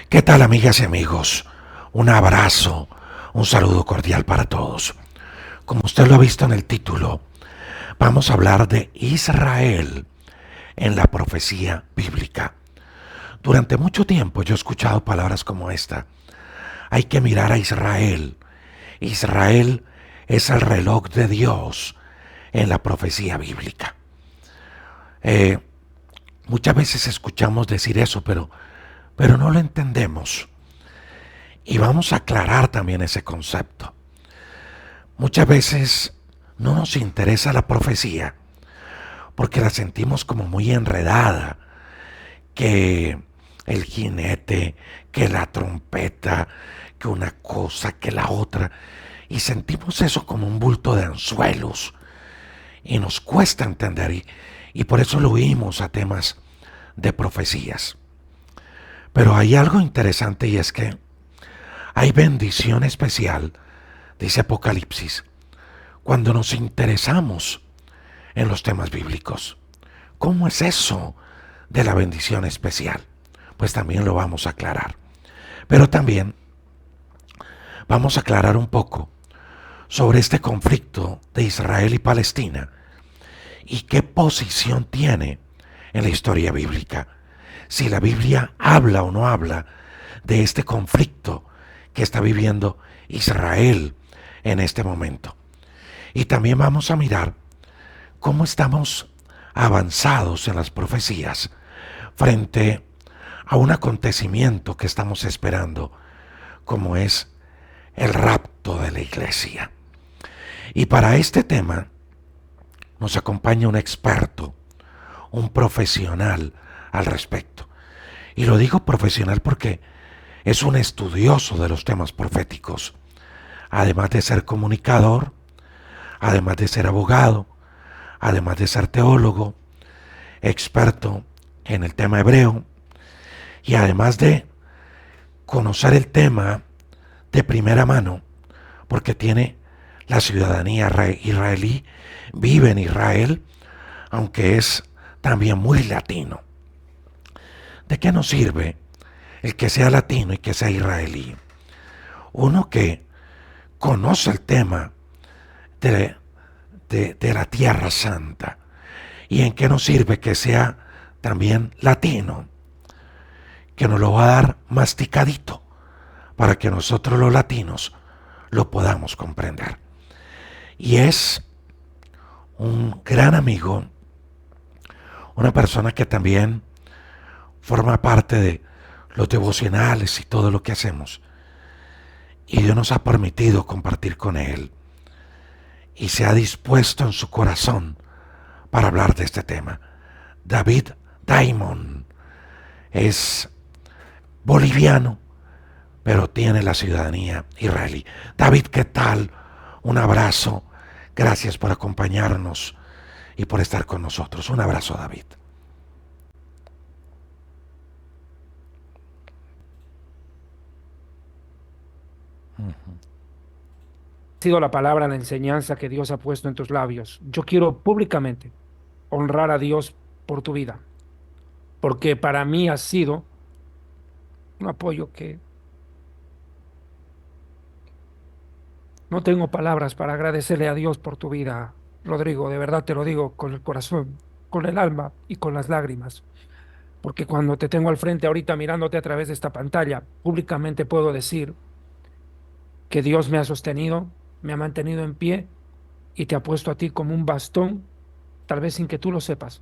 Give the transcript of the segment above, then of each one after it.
¿Qué tal, amigas y amigos? Un abrazo, un saludo cordial para todos. Como usted lo ha visto en el título, vamos a hablar de Israel en la profecía bíblica. Durante mucho tiempo yo he escuchado palabras como esta. Hay que mirar a Israel. Israel es el reloj de Dios en la profecía bíblica. Eh, Muchas veces escuchamos decir eso, pero no lo entendemos. Y vamos a aclarar también ese concepto. Muchas veces no nos interesa la profecía porque la sentimos como muy enredada, que el jinete, que la trompeta, que una cosa, que la otra, y sentimos eso como un bulto de anzuelos y nos cuesta entender y por eso lo huimos a temas de profecías. Pero hay algo interesante y es que hay bendición especial, dice Apocalipsis, cuando nos interesamos en los temas bíblicos. ¿Cómo es eso de la bendición especial? Pues también lo vamos a aclarar. Pero también vamos a aclarar un poco sobre este conflicto de Israel y Palestina y qué posición tiene en la historia bíblica. Si la Biblia habla o no habla de este conflicto que está viviendo Israel en este momento. Y también vamos a mirar cómo estamos avanzados en las profecías frente a un acontecimiento que estamos esperando, como es el rapto de la iglesia. Y para este tema nos acompaña un experto, un profesional al respecto. Y lo digo profesional porque es un estudioso de los temas proféticos, además de ser comunicador, además de ser abogado, además de ser teólogo, experto en el tema hebreo y además de conocer el tema de primera mano, porque tiene la ciudadanía israelí, vive en Israel, aunque es también muy latino. ¿De qué nos sirve el que sea latino y que sea israelí? Uno que conoce el tema de, de la Tierra Santa. ¿Y en qué nos sirve que sea también latino? Que nos lo va a dar masticadito para que nosotros los latinos lo podamos comprender. Y es un gran amigo, una persona que también forma parte de los devocionales y todo lo que hacemos. Y Dios nos ha permitido compartir con él y se ha dispuesto en su corazón para hablar de este tema. David Daimon es boliviano, pero tiene la ciudadanía israelí. David, ¿qué tal? Un abrazo. Gracias por acompañarnos y por estar con nosotros. Un abrazo, David. Sido la palabra, la enseñanza que Dios ha puesto en tus labios. Yo quiero públicamente honrar a Dios por tu vida, porque para mí ha sido un apoyo que no tengo palabras para agradecerle a Dios por tu vida, Rodrigo. De verdad te lo digo con el corazón, con el alma y con las lágrimas, porque cuando te tengo al frente ahorita mirándote a través de esta pantalla, públicamente puedo decir que Dios me ha sostenido, me ha mantenido en pie y te ha puesto a ti como un bastón, tal vez sin que tú lo sepas,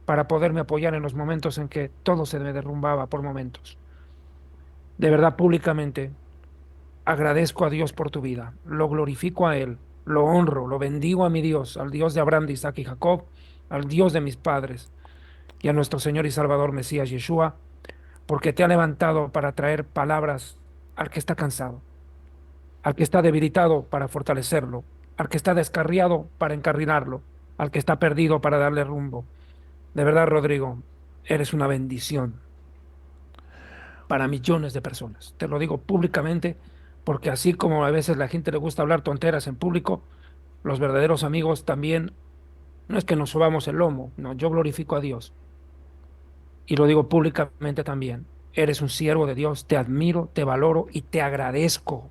para poderme apoyar en los momentos en que todo se me derrumbaba por momentos. De verdad, públicamente, agradezco a Dios por tu vida, lo glorifico a Él, lo honro, lo bendigo a mi Dios, al Dios de Abraham, de Isaac y Jacob, al Dios de mis padres y a nuestro Señor y Salvador Mesías Yeshua, porque te ha levantado para traer palabras al que está cansado, al que está debilitado para fortalecerlo, al que está descarriado para encarrilarlo, al que está perdido para darle rumbo. De verdad, Rodrigo, eres una bendición para millones de personas. Te lo digo públicamente, porque así como a veces la gente le gusta hablar tonteras en público, los verdaderos amigos también, no es que nos subamos el lomo, no, yo glorifico a Dios y lo digo públicamente también. Eres un siervo de Dios, te admiro, te valoro y te agradezco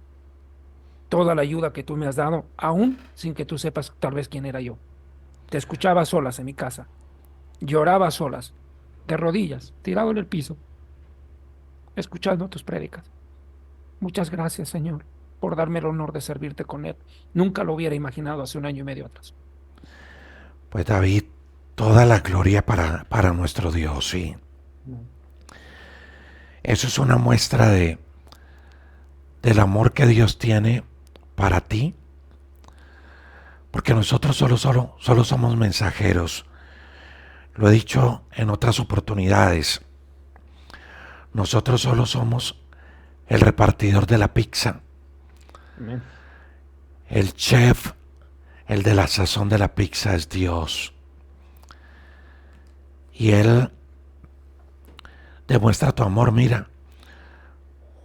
toda la ayuda que tú me has dado, aún sin que tú sepas tal vez quién era yo. Te escuchaba a solas en mi casa, lloraba a solas, de rodillas, tirado en el piso, escuchando tus prédicas. Muchas gracias, Señor, por darme el honor de servirte con él. Nunca lo hubiera imaginado hace un año y medio atrás. Pues David, toda la gloria para nuestro Dios, sí. No. Eso es una muestra del amor que Dios tiene para ti, porque nosotros solo somos mensajeros. Lo he dicho en otras oportunidades, nosotros solo somos el repartidor de la pizza, Amén. el chef, el de la sazón de la pizza es Dios. Y Él demuestra tu amor, mira,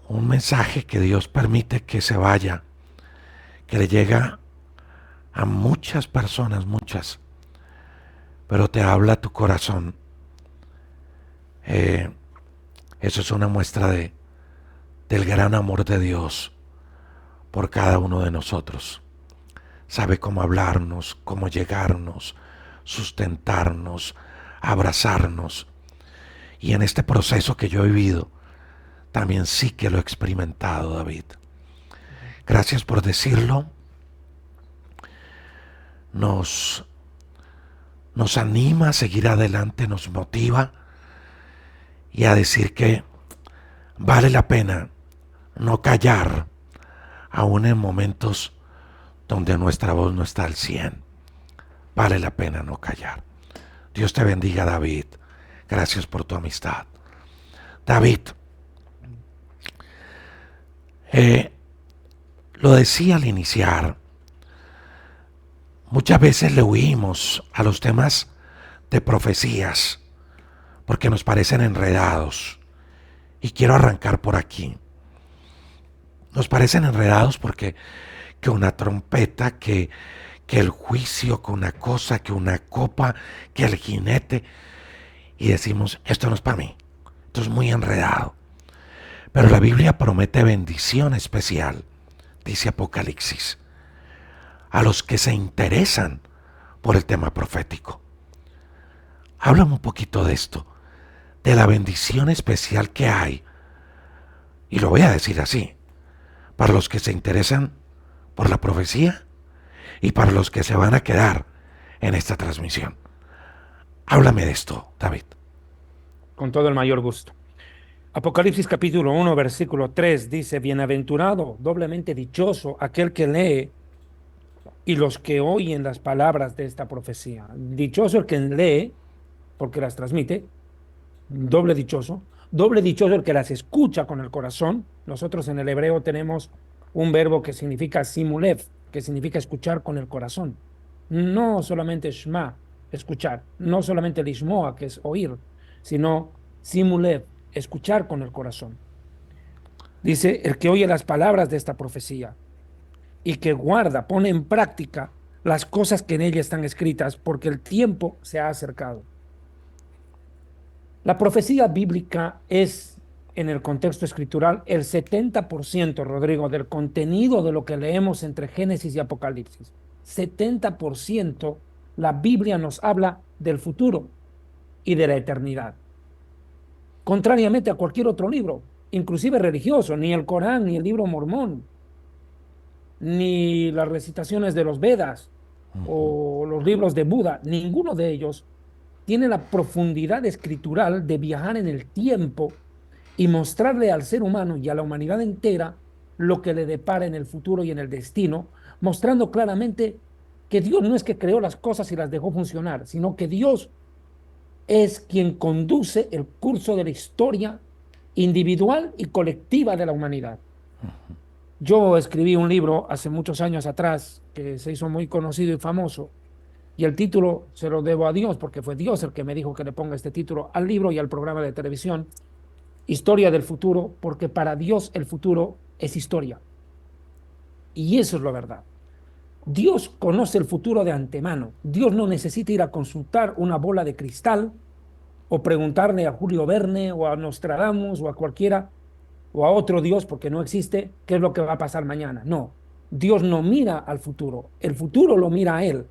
un mensaje que Dios permite que se vaya, que le llega a muchas personas, muchas, pero te habla tu corazón. Eh, Eso es una muestra del gran amor de Dios por cada uno de nosotros. Sabe cómo hablarnos, cómo llegarnos, sustentarnos, abrazarnos. Y en este proceso que yo he vivido, también sí que lo he experimentado, David. Gracias por decirlo. Nos, nos anima a seguir adelante, nos motiva y a decir que vale la pena no callar, aún en momentos donde nuestra voz no está al 100. Vale la pena no callar. Dios te bendiga, David. Gracias por tu amistad. David, eh, lo decía al iniciar, muchas veces le huimos a los temas de profecías porque nos parecen enredados. Y quiero arrancar por aquí. Nos parecen enredados porque que una trompeta, que el juicio, que una cosa, que una copa, que el jinete. Y decimos, esto no es para mí. Esto es muy enredado. Pero la Biblia promete bendición especial, dice Apocalipsis, a los que se interesan por el tema profético. Háblame un poquito de esto, de la bendición especial que hay, y lo voy a decir así, para los que se interesan por la profecía y para los que se van a quedar en esta transmisión. Háblame de esto, David. Con todo el mayor gusto. Apocalipsis capítulo 1, versículo 3 dice, bienaventurado, doblemente dichoso aquel que lee y los que oyen las palabras de esta profecía. Dichoso el que lee, porque las transmite, doble dichoso el que las escucha con el corazón. Nosotros en el hebreo tenemos un verbo que significa simulev, que significa escuchar con el corazón. No solamente shma, escuchar, no solamente lishmoa, que es oír, sino simulev, escuchar con el corazón. Dice, el que oye las palabras de esta profecía y que guarda, pone en práctica las cosas que en ella están escritas, porque el tiempo se ha acercado. La profecía bíblica es, en el contexto escritural, el 70%, Rodrigo, del contenido de lo que leemos entre Génesis y Apocalipsis. 70% la Biblia nos habla del futuro y de la eternidad. Contrariamente a cualquier otro libro, inclusive religioso, ni el Corán, ni el libro mormón, ni las recitaciones de los Vedas o los libros de Buda, ninguno de ellos tiene la profundidad escritural de viajar en el tiempo y mostrarle al ser humano y a la humanidad entera lo que le depara en el futuro y en el destino, mostrando claramente que Dios no es que creó las cosas y las dejó funcionar, sino que Dios es quien conduce el curso de la historia individual y colectiva de la humanidad. Yo escribí un libro hace muchos años atrás que se hizo muy conocido y famoso, y el título se lo debo a Dios porque fue Dios el que me dijo que le ponga este título al libro y al programa de televisión, Historia del Futuro, porque para Dios el futuro es historia. Y eso es la verdad. Dios conoce el futuro de antemano. Dios no necesita ir a consultar una bola de cristal o preguntarle a Julio Verne o a Nostradamus o a cualquiera o a otro Dios, porque no existe, qué es lo que va a pasar mañana. No, Dios no mira al futuro, el futuro lo mira a Él,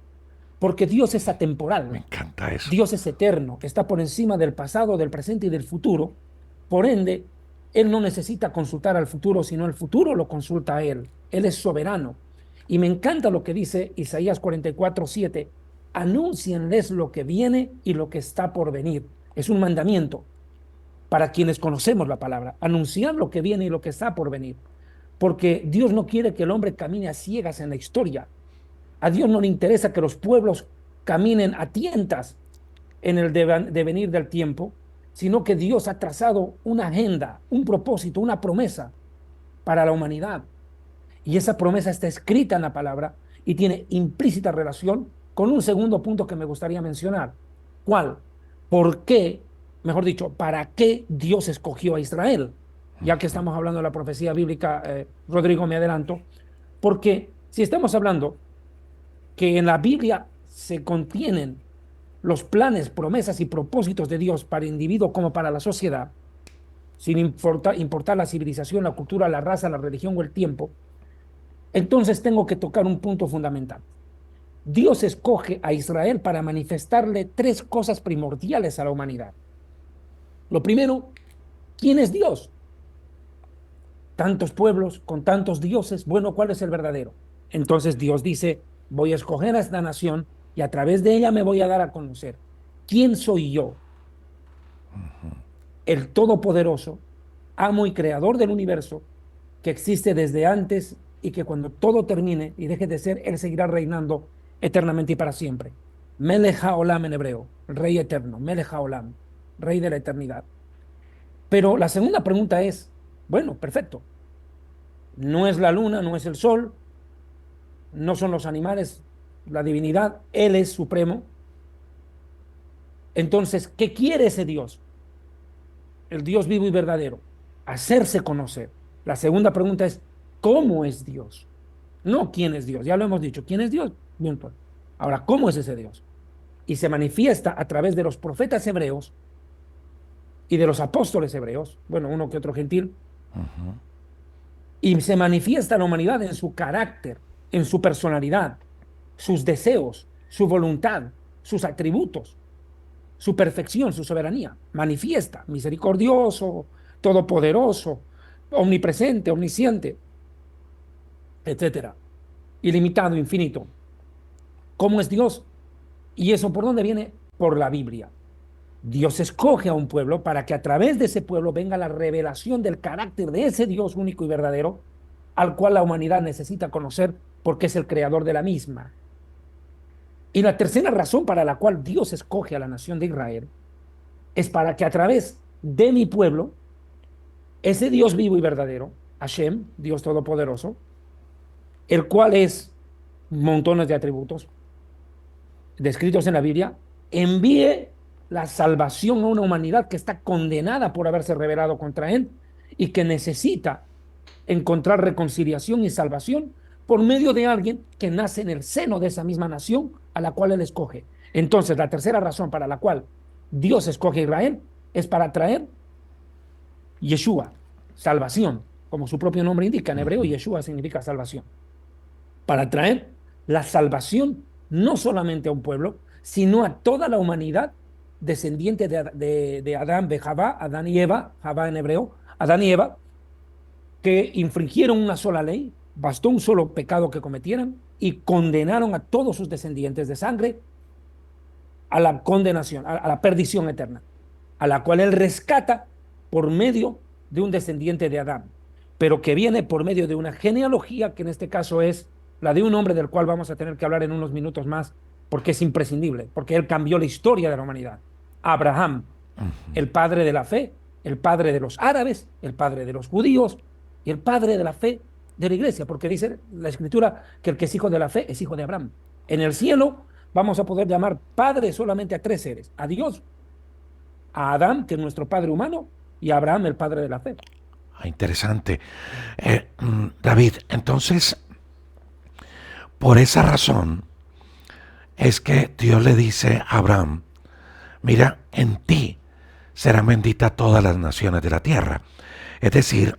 porque Dios es Me atemporal, encanta eso. Dios es eterno, está por encima del pasado, del presente y del futuro. Por ende, Él no necesita consultar al futuro, sino el futuro lo consulta a Él. Él es soberano. Y me encanta lo que dice Isaías 44:7. Anúncienles lo que viene y lo que está por venir. Es un mandamiento para quienes conocemos la palabra. Anunciar lo que viene y lo que está por venir. Porque Dios no quiere que el hombre camine a ciegas en la historia. A Dios no le interesa que los pueblos caminen a tientas en el devenir del tiempo, sino que Dios ha trazado una agenda, un propósito, una promesa para la humanidad. Y esa promesa está escrita en la palabra y tiene implícita relación con un segundo punto que me gustaría mencionar. ¿Cuál? ¿Por qué, mejor dicho, para qué Dios escogió a Israel? Ya que estamos hablando de la profecía bíblica, Rodrigo, me adelanto, porque si estamos hablando que en la Biblia se contienen los planes, promesas y propósitos de Dios para el individuo como para la sociedad, sin importar la civilización, la cultura, la raza, la religión o el tiempo, entonces tengo que tocar un punto fundamental. Dios escoge a Israel para manifestarle tres cosas primordiales a la humanidad. Lo primero, ¿quién es Dios? Tantos pueblos con tantos dioses, bueno, ¿cuál es el verdadero? Entonces Dios dice, voy a escoger a esta nación y a través de ella me voy a dar a conocer. ¿Quién soy yo? El Todopoderoso, amo y creador del universo, que existe desde antes y que cuando todo termine y deje de ser, Él seguirá reinando eternamente y para siempre. Melech HaOlam en hebreo, Rey eterno, Melech HaOlam, Rey de la eternidad. Pero la segunda pregunta es, bueno, perfecto, no es la luna, no es el sol, no son los animales, la divinidad, Él es supremo. Entonces, ¿qué quiere ese Dios? El Dios vivo y verdadero, hacerse conocer. La segunda pregunta es, ¿cómo es Dios? No quién es Dios, ya lo hemos dicho, ¿quién es Dios? Bien, pues. Ahora, ¿cómo es ese Dios? Y se manifiesta a través de los profetas hebreos y de los apóstoles hebreos, bueno, uno que otro gentil, y se manifiesta a la humanidad en su carácter, en su personalidad, sus deseos, su voluntad, sus atributos, su perfección, su soberanía. Manifiesta, misericordioso, todopoderoso, omnipresente, omnisciente, etcétera. Ilimitado, infinito. ¿Cómo es Dios? ¿Y eso por dónde viene? Por la Biblia. Dios escoge a un pueblo para que a través de ese pueblo venga la revelación del carácter de ese Dios único y verdadero, al cual la humanidad necesita conocer porque es el creador de la misma. Y la tercera razón para la cual Dios escoge a la nación de Israel es para que a través de mi pueblo, ese Dios vivo y verdadero, Hashem, Dios Todopoderoso, el cual es montones de atributos descritos en la Biblia, envíe la salvación a una humanidad que está condenada por haberse rebelado contra él y que necesita encontrar reconciliación y salvación por medio de alguien que nace en el seno de esa misma nación a la cual él escoge. Entonces, la tercera razón para la cual Dios escoge a Israel es para traer Yeshua, salvación, como su propio nombre indica. En hebreo, Yeshua significa salvación. Para traer la salvación no solamente a un pueblo, sino a toda la humanidad descendiente de Adán, de Javá, Adán y Eva, Javá en hebreo, Adán y Eva, que infringieron una sola ley, bastó un solo pecado que cometieran y condenaron a todos sus descendientes de sangre a la condenación, a la perdición eterna, a la cual él rescata por medio de un descendiente de Adán, pero que viene por medio de una genealogía que en este caso es la de un hombre del cual vamos a tener que hablar en unos minutos más, porque es imprescindible, porque él cambió la historia de la humanidad. Abraham, el padre de la fe, el padre de los árabes, el padre de los judíos y el padre de la fe de la iglesia, porque dice la escritura que el que es hijo de la fe es hijo de Abraham. En el cielo vamos a poder llamar padre solamente a tres seres: a Dios, a Adán, que es nuestro padre humano, y a Abraham, el padre de la fe. Interesante. David, entonces, por esa razón es que Dios le dice a Abraham, mira, en ti serán benditas todas las naciones de la tierra. Es decir,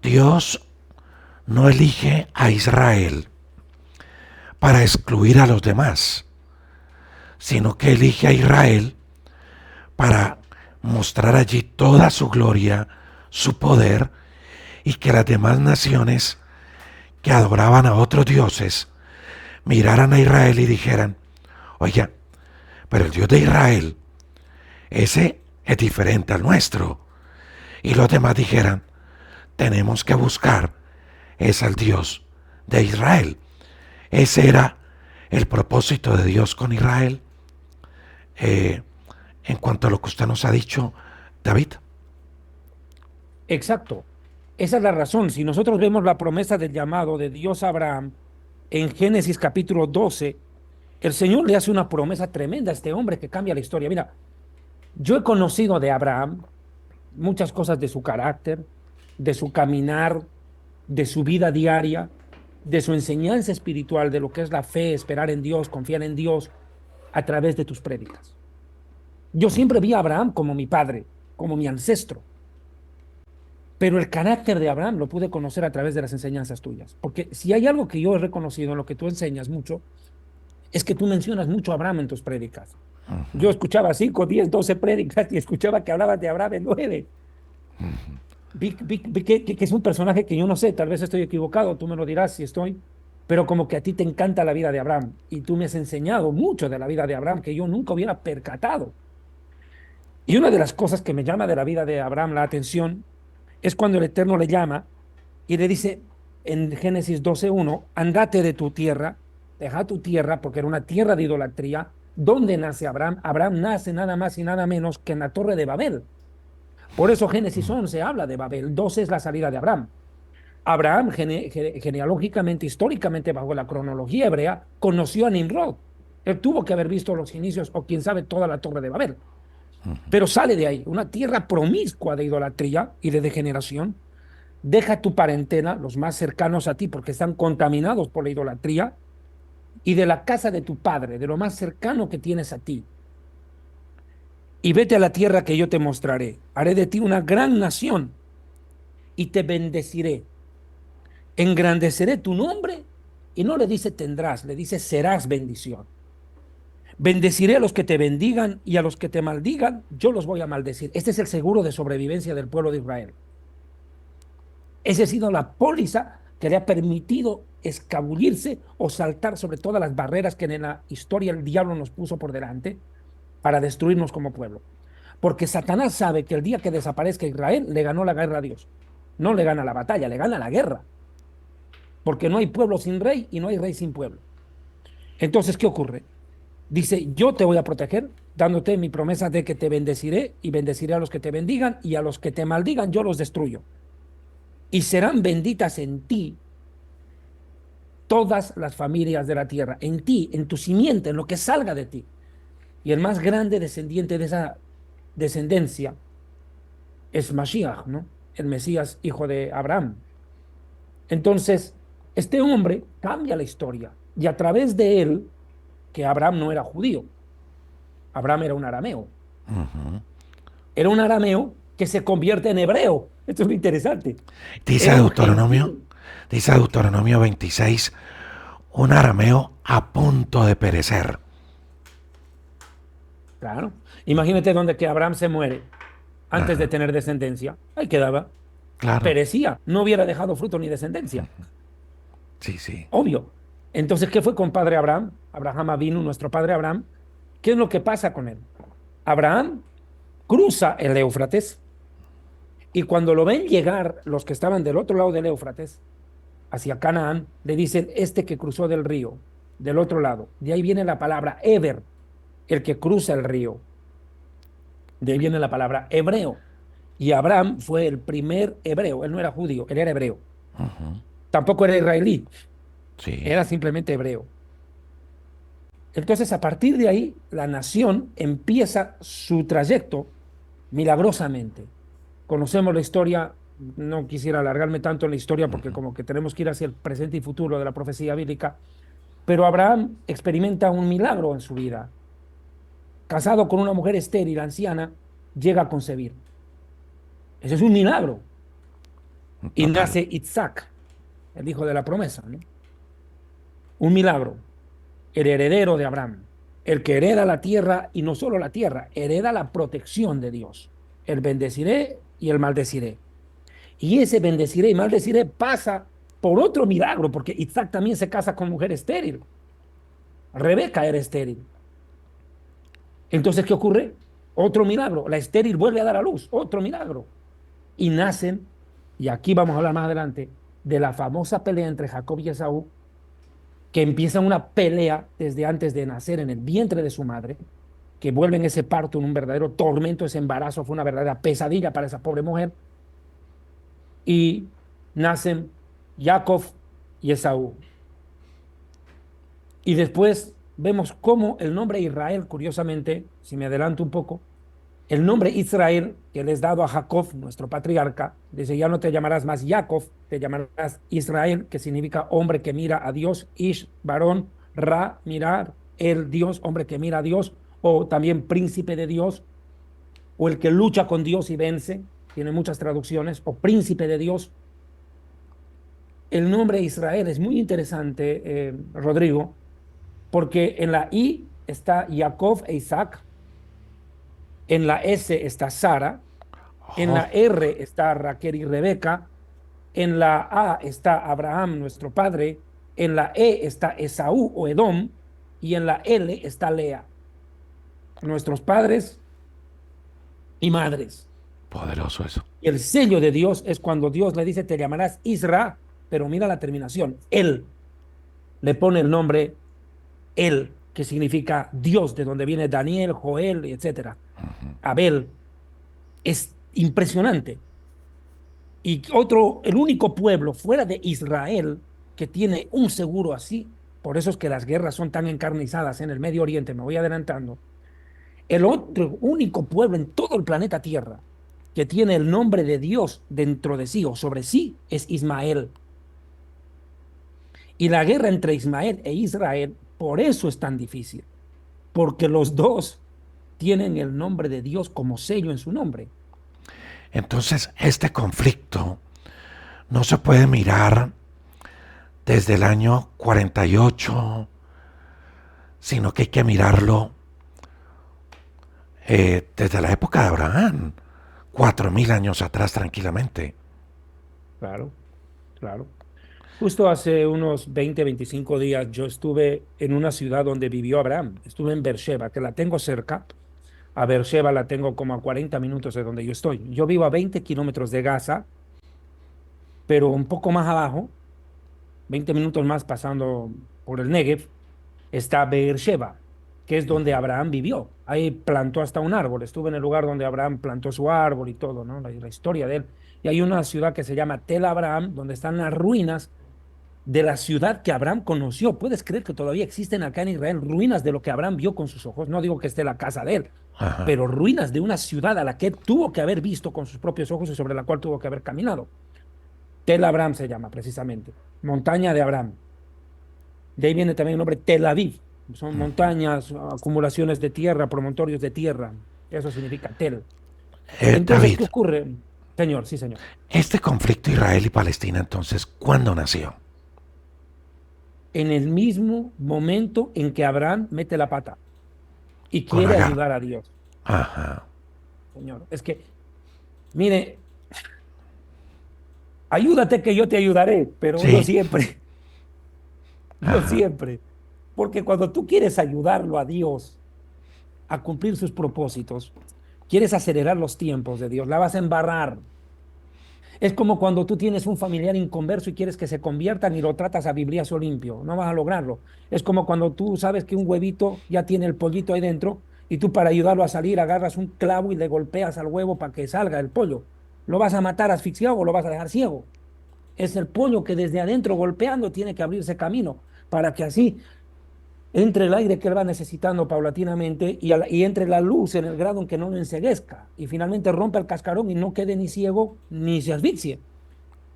Dios no elige a Israel para excluir a los demás, sino que elige a Israel para mostrar allí toda su gloria, su poder, y que las demás naciones que adoraban a otros dioses miraran a Israel y dijeran, oiga, pero el Dios de Israel, ese es diferente al nuestro. Y los demás dijeran, tenemos que buscar, es al Dios de Israel. Ese era el propósito de Dios con Israel. En cuanto a lo que usted nos ha dicho, David. Exacto. Esa es la razón. Si nosotros vemos la promesa del llamado de Dios a Abraham en Génesis capítulo 12, el Señor le hace una promesa tremenda a este hombre que cambia la historia. Mira, yo he conocido de Abraham muchas cosas de su carácter, de su caminar, de su vida diaria, de su enseñanza espiritual, de lo que es la fe, esperar en Dios, confiar en Dios a través de tus prédicas. Yo siempre vi a Abraham como mi padre, como mi ancestro. Pero el carácter de Abraham lo pude conocer a través de las enseñanzas tuyas. Porque si hay algo que yo he reconocido en lo que tú enseñas mucho, es que tú mencionas mucho a Abraham en tus prédicas. Yo escuchaba 5, 10, 12 prédicas y escuchaba que hablabas de Abraham en 9. Vi que es un personaje que yo no sé, tal vez estoy equivocado, tú me lo dirás si estoy, pero como que a ti te encanta la vida de Abraham y tú me has enseñado mucho de la vida de Abraham que yo nunca hubiera percatado. Y una de las cosas que me llama de la vida de Abraham la atención es cuando el Eterno le llama y le dice en Génesis 12:1, andate de tu tierra, deja tu tierra, porque era una tierra de idolatría. ¿Dónde nace Abraham? Abraham nace nada más y nada menos que en la torre de Babel. Por eso Génesis 11 habla de Babel, 12 es la salida de Abraham. Abraham, genealógicamente, históricamente, bajo la cronología hebrea, conoció a Nimrod. Él tuvo que haber visto los inicios, o quién sabe, toda la torre de Babel. Pero sale de ahí, una tierra promiscua de idolatría y de degeneración. Deja tu parentela, los más cercanos a ti, porque están contaminados por la idolatría, y de la casa de tu padre, de lo más cercano que tienes a ti. Y vete a la tierra que yo te mostraré. Haré de ti una gran nación y te bendeciré. Engrandeceré tu nombre, y no le dice tendrás, le dice serás bendición. Bendeciré a los que te bendigan y a los que te maldigan, yo los voy a maldecir. Este es el seguro de sobrevivencia del pueblo de Israel. Esa ha sido la póliza que le ha permitido escabullirse o saltar sobre todas las barreras que en la historia el diablo nos puso por delante para destruirnos como pueblo. Porque Satanás sabe que el día que desaparezca Israel, le ganó la guerra a Dios. No le gana la batalla, le gana la guerra. Porque no hay pueblo sin rey y no hay rey sin pueblo. Entonces, ¿qué ocurre? Dice, yo te voy a proteger, dándote mi promesa de que te bendeciré y bendeciré a los que te bendigan y a los que te maldigan yo los destruyo. Y serán benditas en ti todas las familias de la tierra, en ti, en tu simiente, en lo que salga de ti. Y el más grande descendiente de esa descendencia es Mashiach, ¿no? El Mesías, hijo de Abraham. Entonces, este hombre cambia la historia y a través de él, que Abraham no era judío, Abraham era un arameo. Era un arameo que se convierte en hebreo. Esto es muy interesante. Dice Era un Deuteronomio, gentil. dice Deuteronomio 26, un arameo a punto de perecer. Claro. Imagínate donde que Abraham se muere antes de tener descendencia. Ahí quedaba. Claro, Perecía. No hubiera dejado fruto ni descendencia. sí, sí. Obvio. Entonces, ¿qué fue con padre Abraham? Abraham Avinu, nuestro padre Abraham. ¿Qué es lo que pasa con él? Abraham cruza el Éufrates y cuando lo ven llegar los que estaban del otro lado del Éufrates, hacia Canaán, le dicen, este que cruzó del río, del otro lado. De ahí viene la palabra Eber, el que cruza el río. De ahí viene la palabra hebreo. Y Abraham fue el primer hebreo. Él no era judío, él era hebreo. Tampoco era israelí, Sí. era simplemente hebreo. Entonces, a partir de ahí, la nación empieza su trayecto milagrosamente. Conocemos la historia, no quisiera alargarme tanto en la historia porque como que tenemos que ir hacia el presente y futuro de la profecía bíblica, pero Abraham experimenta un milagro en su vida. Casado con una mujer estéril, anciana, llega a concebir. Ese es un milagro. Y Total. nace Isaac, el hijo de la promesa, ¿no? Un milagro. El heredero de Abraham, el que hereda la tierra y no solo la tierra, hereda la protección de Dios. El bendeciré y el maldeciré. Y ese bendeciré y maldeciré pasa por otro milagro, porque Isaac también se casa con mujer estéril. Rebeca era estéril. Entonces, ¿qué ocurre? Otro milagro. La estéril vuelve a dar a luz. Otro milagro. Y nacen, y aquí vamos a hablar más adelante, de la famosa pelea entre Jacob y Esaú, que empieza una pelea desde antes de nacer en el vientre de su madre, que vuelven ese parto en un verdadero tormento, ese embarazo fue una verdadera pesadilla para esa pobre mujer, y nacen Jacob y Esaú. Y después vemos cómo el nombre Israel, curiosamente, si me adelanto un poco, el nombre Israel que le es dado a Jacob, nuestro patriarca, dice, ya no te llamarás más Jacob, te llamarás Israel, que significa hombre que mira a Dios, Ish, varón, Ra, mirar, el Dios, hombre que mira a Dios, o también príncipe de Dios, o el que lucha con Dios y vence, tiene muchas traducciones, o príncipe de Dios. El nombre Israel es muy interesante, Rodrigo, porque en la I está Jacob e Isaac, en la S está Sara, en Oh, la R está Raquel y Rebeca, en la A está Abraham, nuestro padre, en la E está Esaú o Edom, y en la L está Lea, nuestros padres y madres. poderoso eso. Y el sello de Dios es cuando Dios le dice, te llamarás Isra, pero mira la terminación, él le pone el nombre él, que significa Dios, de donde viene Daniel, Joel, etcétera. Abel, es impresionante. Y otro, el único pueblo fuera de Israel que tiene un seguro así, por eso es que las guerras son tan encarnizadas en el Medio Oriente, me voy adelantando. El otro único pueblo en todo el planeta Tierra que tiene el nombre de Dios dentro de sí o sobre sí es Ismael. Y la guerra entre Ismael e Israel, por eso es tan difícil, porque los dos tienen el nombre de Dios como sello en su nombre. Entonces, este conflicto no se puede mirar desde el año 48, sino que hay que mirarlo desde la época de Abraham, 4000 años atrás tranquilamente. Claro, claro. Justo hace unos 20, 25 días yo estuve en una ciudad donde vivió Abraham. Estuve en Beersheba, que la tengo cerca. A Beersheba la tengo como a 40 minutos de donde yo estoy. Yo vivo a 20 kilómetros de Gaza, pero un poco más abajo, 20 minutos más pasando por el Negev, está Beersheba, que es donde Abraham vivió. Ahí plantó hasta un árbol. Estuve en el lugar donde Abraham plantó su árbol y todo, ¿no? La historia de él. Y hay una ciudad que se llama Tel Abraham, donde están las ruinas de la ciudad que Abraham conoció. ¿Puedes creer que todavía existen acá en Israel ruinas de lo que Abraham vio con sus ojos? No digo que esté la casa de él, Ajá. pero ruinas de una ciudad a la que él tuvo que haber visto con sus propios ojos y sobre la cual tuvo que haber caminado. Tel Abraham se llama precisamente, montaña de Abraham. De ahí viene también el nombre Tel Aviv. Son montañas, acumulaciones de tierra, promontorios de tierra. Eso significa Tel. Entonces, David, ¿qué ocurre? Señor, sí, señor. este conflicto Israel y Palestina entonces, ¿cuándo nació? En el mismo momento en que Abraham mete la pata y Con quiere Agar. ayudar a Dios. Ajá. Señor. Es que, mire, ayúdate que yo te ayudaré, pero no Sí. siempre, no Ajá. siempre. Porque cuando tú quieres ayudarlo a Dios a cumplir sus propósitos, quieres acelerar los tiempos de Dios, la vas a embarrar. Es como cuando tú tienes un familiar inconverso y quieres que se conviertan y lo tratas a bibliazo limpio, no vas a lograrlo. Es como cuando tú sabes que un huevito ya tiene el pollito ahí dentro y tú para ayudarlo a salir agarras un clavo y le golpeas al huevo para que salga el pollo. ¿Lo vas a matar asfixiado o lo vas a dejar ciego? Es el pollo que desde adentro golpeando tiene que abrirse camino para que así entre el aire que él va necesitando paulatinamente y entre la luz en el grado en que no lo enceguezca y finalmente rompa el cascarón y no quede ni ciego ni se asfixie. Con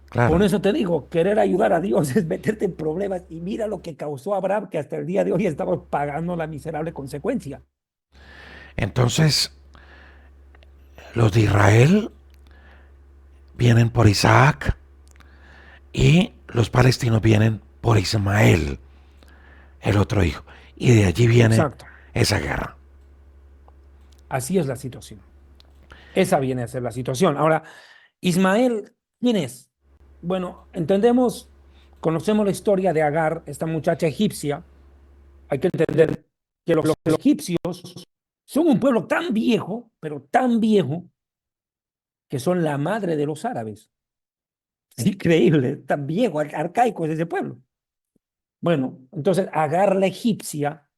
Claro. eso te digo, querer ayudar a Dios es meterte en problemas y mira lo que causó Abraham, que hasta el día de hoy estamos pagando la miserable consecuencia. Entonces, Los de Israel vienen por Isaac y los palestinos vienen por Ismael, el otro hijo. Y de allí viene Exacto. esa guerra. Así es la situación. Esa viene a ser la situación. Ahora, Ismael, ¿quién es? Bueno, entendemos, conocemos la historia de Agar, esta muchacha egipcia. Hay que entender que los egipcios son un pueblo tan viejo, pero tan viejo, que son la madre de los árabes. Es increíble, tan viejo, arcaico es ese pueblo. Bueno, entonces Agar la egipcia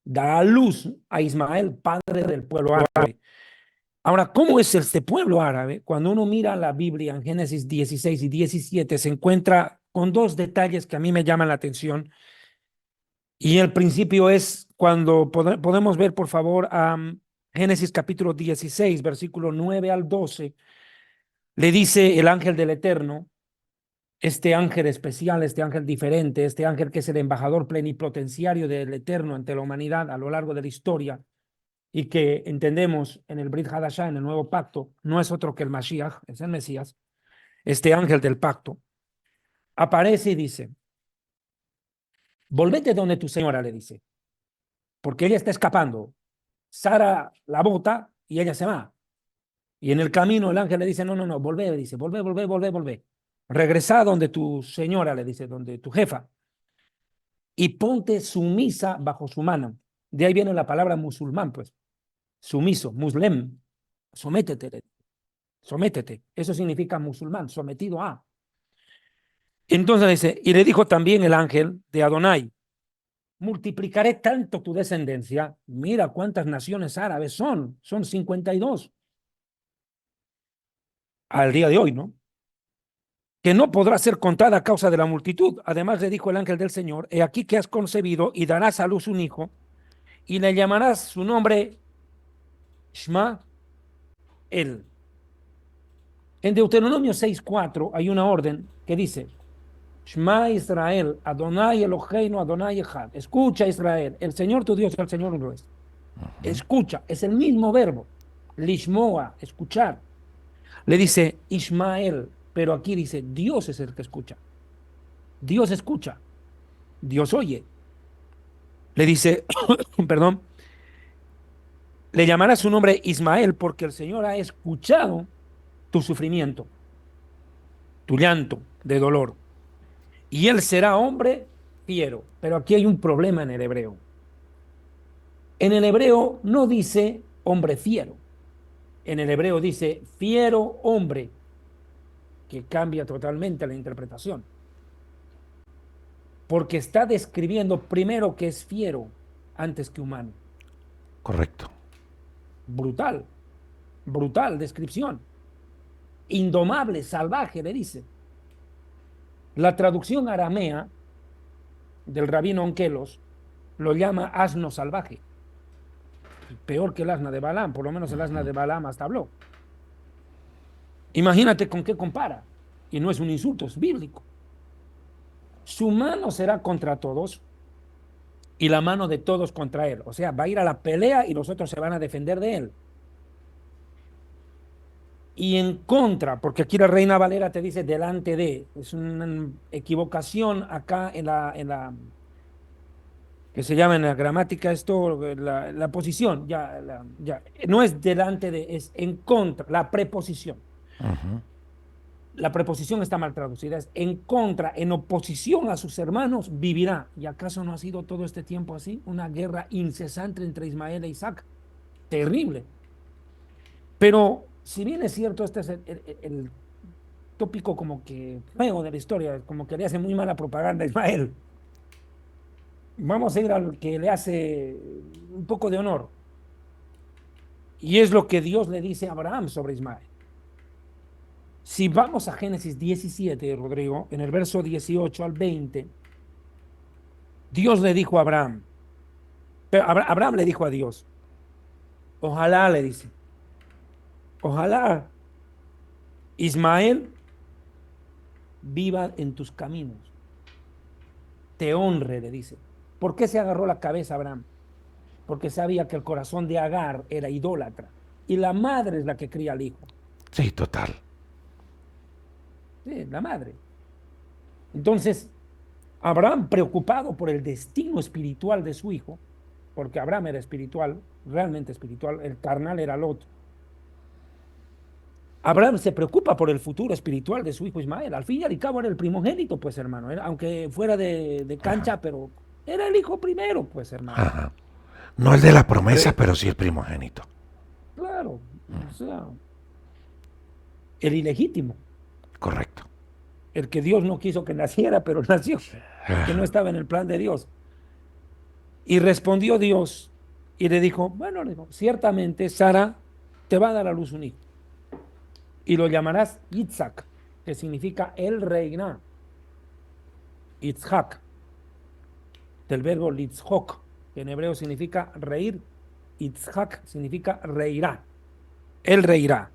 da a luz a Ismael, padre del pueblo árabe. Ahora, ¿cómo es este pueblo árabe? Cuando uno mira la Biblia en Génesis 16 y 17, se encuentra con dos detalles que a mí me llaman la atención. Y el principio es cuando podemos ver, por favor, a Génesis capítulo 16, versículo 9 al 12, le dice el ángel del Eterno, este ángel especial, este ángel diferente, este ángel que es el embajador plenipotenciario del Eterno ante la humanidad a lo largo de la historia y que entendemos en el Brit Hadashah, en el nuevo pacto, no es otro que el Mashiach, es el Mesías, este ángel del pacto, aparece y dice, volvete donde tu señora, le dice, porque ella está escapando. Sara la bota y ella se va. Y en el camino el ángel le dice, no, no, no, volvé, le dice, volvé, volvé, volvé, volvé. Regresa donde tu señora, le dice, donde tu jefa, y ponte sumisa bajo su mano. De ahí viene la palabra musulmán, pues, sumiso, muslem, sométete, sométete. Eso significa musulmán, sometido a. Entonces dice, y le dijo también el ángel de Adonai, multiplicaré tanto tu descendencia, mira cuántas naciones árabes son 52 al día de hoy, ¿no? Que no podrá ser contada a causa de la multitud. Además le dijo el ángel del Señor, he aquí que has concebido y darás a luz un hijo, y le llamarás su nombre Shma El. En Deuteronomio 6:4 hay una orden que dice, Shma Israel, Adonai Eloheinu, Adonai Echad. Escucha Israel, el Señor tu Dios, el Señor uno es. Escucha, es el mismo verbo. Lishmoa, escuchar. Le dice Ismael, pero aquí dice, Dios es el que escucha. Dios escucha, Dios oye. Le dice, perdón, le llamará su nombre Ismael porque el Señor ha escuchado tu sufrimiento, tu llanto de dolor. Y él será hombre fiero. Pero aquí hay un problema en el hebreo. En el hebreo no dice hombre fiero. En el hebreo dice fiero hombre, que cambia totalmente la interpretación. Porque está describiendo primero que es fiero antes que humano. Correcto. Brutal, brutal descripción. Indomable, salvaje, le dice. La traducción aramea del rabino Onkelos lo llama asno salvaje. Peor que el asna de Balaam, por lo menos el asna de Balaam hasta habló. Imagínate con qué compara. Y no es un insulto, es bíblico. Su mano será contra todos y la mano de todos contra él. O sea, va a ir a la pelea y los otros se van a defender de él. Y en contra, porque aquí la Reina Valera te dice delante de, es una equivocación acá que se llama en la gramática esto, la posición, ya, no es delante de, es en contra, la preposición. La preposición está mal traducida, es en contra, en oposición a sus hermanos, vivirá. ¿Y acaso no ha sido todo este tiempo así? Una guerra incesante entre Ismael e Isaac. Terrible. Pero si bien es cierto, este es el tópico como que feo de la historia, como que le hace muy mala propaganda a Ismael. Vamos a ir al que le hace un poco de honor. Y es lo que Dios le dice a Abraham sobre Ismael. Si vamos a Génesis 17, Rodrigo, en el verso 18 al 20, Dios le dijo a Abraham, pero Abraham le dijo a Dios, ojalá, le dice, ojalá Ismael viva en tus caminos, te honre, le dice. ¿Por qué se agarró la cabeza Abraham? Porque sabía que el corazón de Agar era idólatra. y la madre es la que cría al hijo. Sí, total. Sí, la madre. Entonces, Abraham, preocupado por el destino espiritual de su hijo, porque Abraham era espiritual, realmente espiritual, el carnal era Lot. Abraham se preocupa por el futuro espiritual de su hijo Ismael. Al fin y al cabo era el primogénito, pues hermano, aunque fuera de Ajá, cancha, pero era el hijo primero, pues hermano. ajá. No el de la promesa, Pre- pero sí el primogénito. claro, o sea, el ilegítimo, Correcto. el que Dios no quiso que naciera, pero nació, porque no estaba en el plan de Dios. Y respondió Dios y le dijo, bueno, le dijo, ciertamente Sara te va a dar a luz un hijo y lo llamarás Yitzhak, que significa él reina. Yitzhak, del verbo litzhok, que en hebreo significa reír. Yitzhak significa reirá. Él reirá.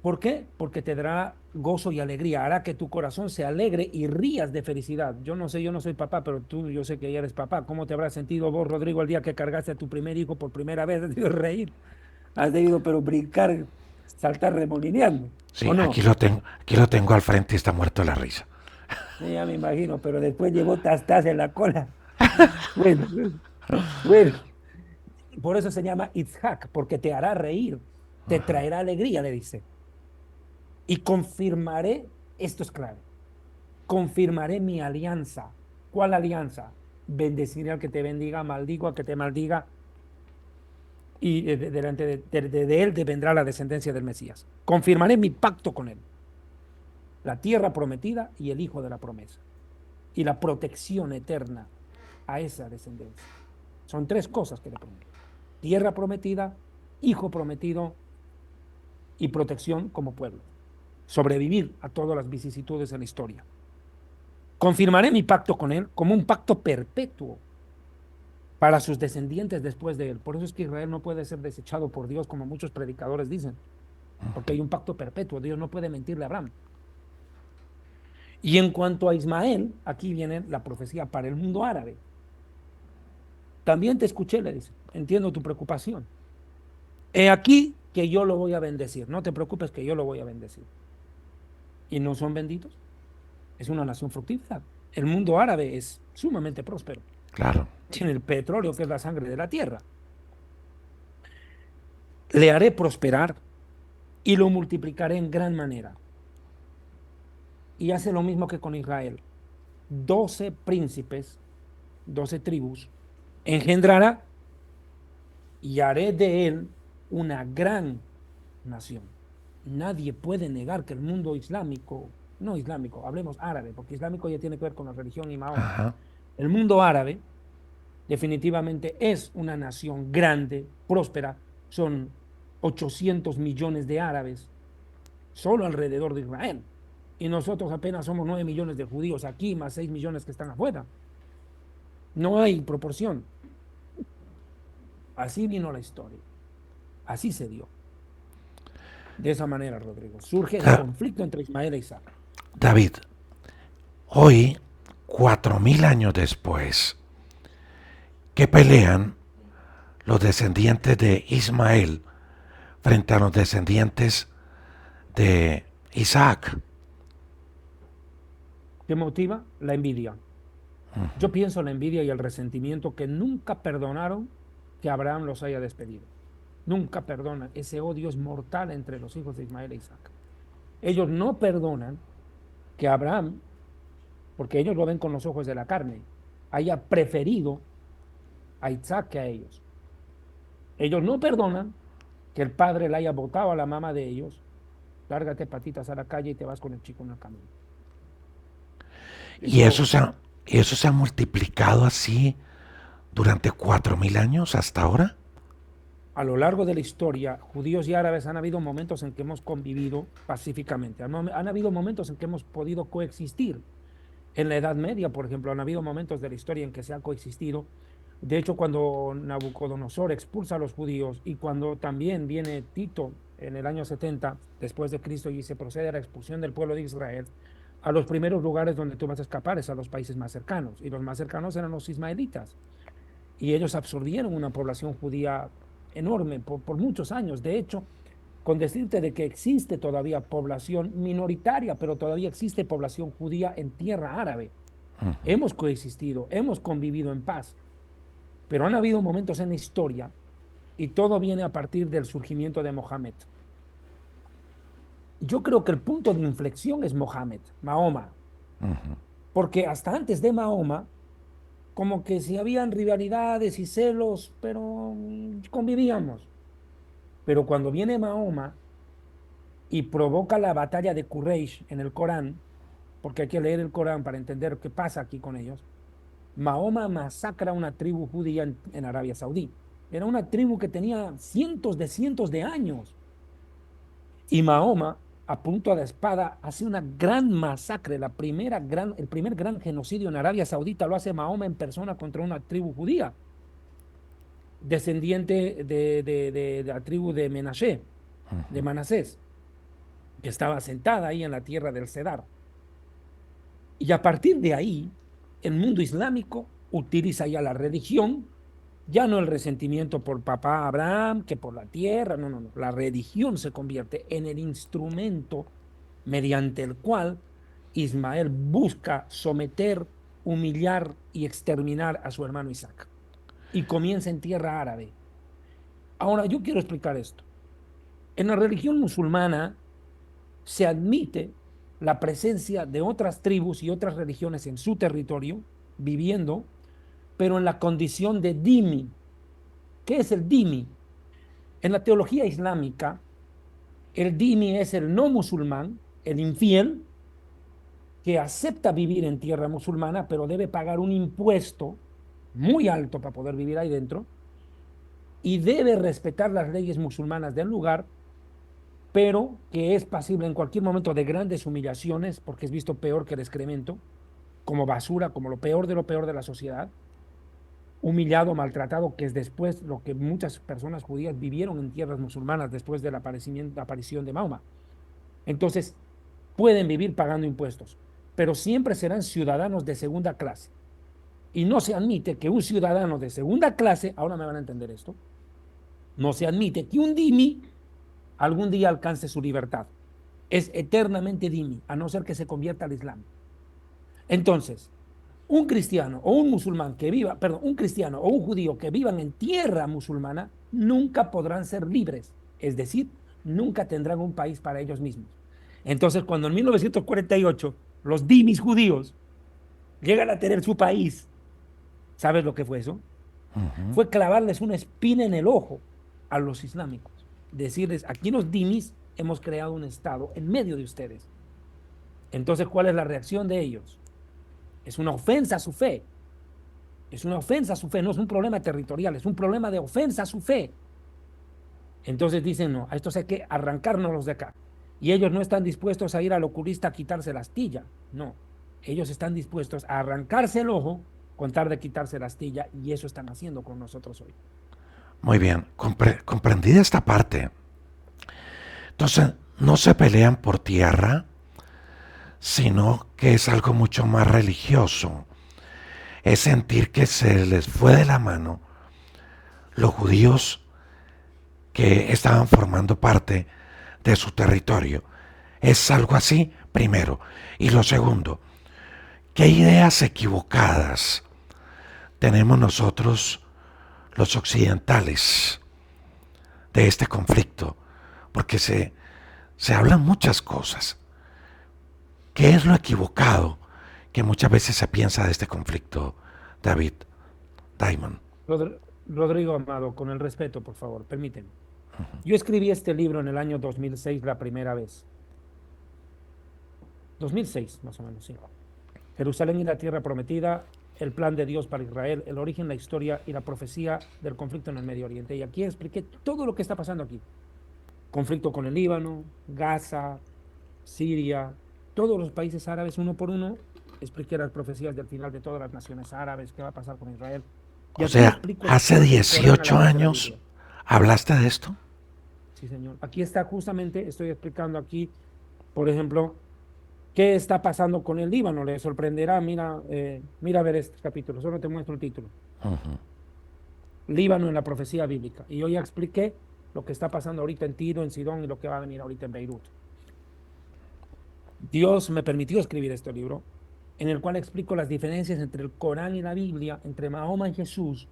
¿Por qué? Porque te dará gozo y alegría, hará que tu corazón se alegre y rías de felicidad. Yo no sé, yo no soy papá, pero tú, yo sé que ya eres papá. ¿Cómo te habrás sentido vos, Rodrigo, el día que cargaste a tu primer hijo por primera vez? Has debido reír, has debido, pero brincar, saltar remolineando, ¿o Sí, no? aquí lo tengo al frente y está muerto de la risa. Sí, ya me imagino, pero después llevó tastas en la cola. Bueno, bueno, por eso se llama Itzhak, porque te hará reír, te traerá alegría, le dice. Y confirmaré, esto es clave, confirmaré mi alianza. ¿Cuál alianza? Bendeciré al que te bendiga, maldigo al que te maldiga, y delante de él vendrá la descendencia del Mesías. Confirmaré mi pacto con él, la tierra prometida y el hijo de la promesa, y la protección eterna a esa descendencia. Son tres cosas que le prometo. Tierra prometida, hijo prometido y protección como pueblo. Sobrevivir a todas las vicisitudes de la historia. Confirmaré mi pacto con él como un pacto perpetuo para sus descendientes después de él. Por eso es que Israel no puede ser desechado por Dios, como muchos predicadores dicen, porque hay un pacto perpetuo. Dios no puede mentirle a Abraham. Y en cuanto a Ismael, aquí viene la profecía para el mundo árabe. También te escuché, le dice, entiendo tu preocupación. He aquí que yo lo voy a bendecir. No te preocupes que yo lo voy a bendecir. ¿Y no son benditos? Es una nación fructífera. El mundo árabe es sumamente próspero. Claro. Tiene el petróleo, que es la sangre de la tierra. Le haré prosperar y lo multiplicaré en gran manera. Y hace lo mismo que con Israel. 12 príncipes, 12 tribus, engendrará y haré de él una gran nación. Nadie puede negar que el mundo islámico, no islámico, hablemos árabe, porque islámico ya tiene que ver con la religión y Mahoma. Ajá. El mundo árabe definitivamente es una nación grande, próspera. Son 800 millones de árabes solo alrededor de Israel. Y nosotros apenas somos 9 millones de judíos aquí, más 6 millones que están afuera. No hay proporción. Así vino la historia. Así se dio. De esa manera, Rodrigo, surge el Da- conflicto entre Ismael e Isaac. David, hoy, 4000 años después, ¿qué pelean los descendientes de Ismael frente a los descendientes de Isaac? ¿Qué motiva? La envidia. Yo pienso en la envidia y el resentimiento que nunca perdonaron que Abraham los haya despedido. Nunca perdonan. Ese odio es mortal entre los hijos de Ismael e Isaac. Ellos no perdonan que Abraham, porque ellos lo ven con los ojos de la carne, haya preferido a Isaac que a ellos. Ellos no perdonan que el padre le haya botado a la mamá de ellos, lárgate patitas a la calle y te vas con el chico en el camino. Y eso Eso se ha, y eso se ha multiplicado así durante 4000 años hasta ahora. a lo largo de la historia, judíos y árabes han habido momentos en que hemos convivido pacíficamente, han habido momentos en que hemos podido coexistir. En la Edad Media, por ejemplo, han habido momentos de la historia en que se ha coexistido. De hecho, cuando Nabucodonosor expulsa a los judíos y cuando también viene Tito en el año 70 después de Cristo y se procede a la expulsión del pueblo de Israel, a los primeros lugares donde tú vas a escapar es a los países más cercanos, y los más cercanos eran los ismaelitas, y ellos absorbieron una población judía enorme por muchos años. De hecho, con decirte de que existe todavía población minoritaria, pero todavía existe población judía en tierra árabe. Hemos coexistido, hemos convivido en paz, pero han habido momentos en la historia y todo viene a partir del surgimiento de Mohammed. Yo creo que el punto de inflexión es Mohammed, Mahoma, porque hasta antes de Mahoma, como que si habían rivalidades y celos, pero convivíamos. Pero cuando viene Mahoma y provoca la batalla de Quraysh en el Corán, porque hay que leer el Corán para entender qué pasa aquí con ellos, Mahoma masacra a una tribu judía en Arabia Saudí. Era una tribu que tenía cientos de años. Y Mahoma, a punto de espada, hace una gran masacre. El primer gran genocidio en Arabia Saudita lo hace Mahoma en persona contra una tribu judía, descendiente de la tribu de Menashe, de Manasés, que estaba sentada ahí en la tierra del Cedar. Y a partir de ahí, el mundo islámico utiliza ya la religión, ya no el resentimiento por papá Abraham, que por la tierra, no, no, no. La religión se convierte en el instrumento mediante el cual Ismael busca someter, humillar y exterminar a su hermano Isaac. Y comienza en tierra árabe. Ahora, yo quiero explicar esto. En la religión musulmana se admite la presencia de otras tribus y otras religiones en su territorio, viviendo, pero en la condición de dhimmi. ¿Qué es el dhimmi? En la teología islámica, el dhimmi es el no musulmán, el infiel, que acepta vivir en tierra musulmana, pero debe pagar un impuesto muy alto para poder vivir ahí dentro, y debe respetar las leyes musulmanas del lugar, pero que es pasible en cualquier momento de grandes humillaciones, porque es visto peor que el excremento, como basura, como lo peor de la sociedad, humillado, maltratado, que es después lo que muchas personas judías vivieron en tierras musulmanas después de la aparición de Mahoma. Entonces, pueden vivir pagando impuestos, pero siempre serán ciudadanos de segunda clase. Y no se admite que un ciudadano de segunda clase, ahora me van a entender esto, no se admite que un dhimmi algún día alcance su libertad. Es eternamente dhimmi, a no ser que se convierta al Islam. Entonces, un cristiano o un musulmán que viva, perdón, un cristiano o un judío que vivan en tierra musulmana nunca podrán ser libres, es decir, nunca tendrán un país para ellos mismos. Entonces, cuando en 1948 los dhimis judíos llegan a tener su país, ¿sabes lo que fue eso? Fue clavarles una espina en el ojo a los islámicos, decirles, aquí los dhimis hemos creado un estado en medio de ustedes. Entonces, ¿cuál es la reacción de ellos? Es una ofensa a su fe. Es una ofensa a su fe, no es un problema territorial, es un problema de ofensa a su fe. Entonces dicen, no, a estos hay que arrancárnoslos de acá. Y ellos no están dispuestos a ir al oculista a quitarse la astilla, no. Ellos están dispuestos a arrancarse el ojo con tal de quitarse la astilla y eso están haciendo con nosotros hoy. Muy bien, comprendida esta parte. Entonces, no se pelean por tierra, sino que es algo mucho más religioso. Es sentir que se les fue de la mano los judíos que estaban formando parte de su territorio. Es algo así, primero. Y lo segundo, ¿qué ideas equivocadas tenemos nosotros, los occidentales, de este conflicto? Porque se hablan muchas cosas. ¿Qué es lo equivocado que muchas veces se piensa de este conflicto, David Diamond? Rodrigo Amado, con el respeto, por favor, permíteme. Yo escribí este libro en el año 2006 la primera vez. 2006, más o menos, sí. Jerusalén y la tierra prometida, el plan de Dios para Israel, el origen, la historia y la profecía del conflicto en el Medio Oriente. Y aquí expliqué todo lo que está pasando aquí. Conflicto con el Líbano, Gaza, Siria, todos los países árabes, uno por uno. Expliqué las profecías del final de todas las naciones árabes, qué va a pasar con Israel. Y O aquí sea, explico el hace Corán a la 18 luz de la años Biblia. hablaste de esto. Sí, señor. Aquí está justamente, estoy explicando aquí, por ejemplo, qué está pasando con el Líbano. Le sorprenderá, mira, mira a ver este capítulo, solo te muestro el título. Líbano en la profecía bíblica. Y yo ya expliqué lo que está pasando ahorita en Tiro, en Sidón y lo que va a venir ahorita en Beirut. Dios me permitió escribir este libro en el cual explico las diferencias entre el Corán y la Biblia, entre Mahoma y Jesús,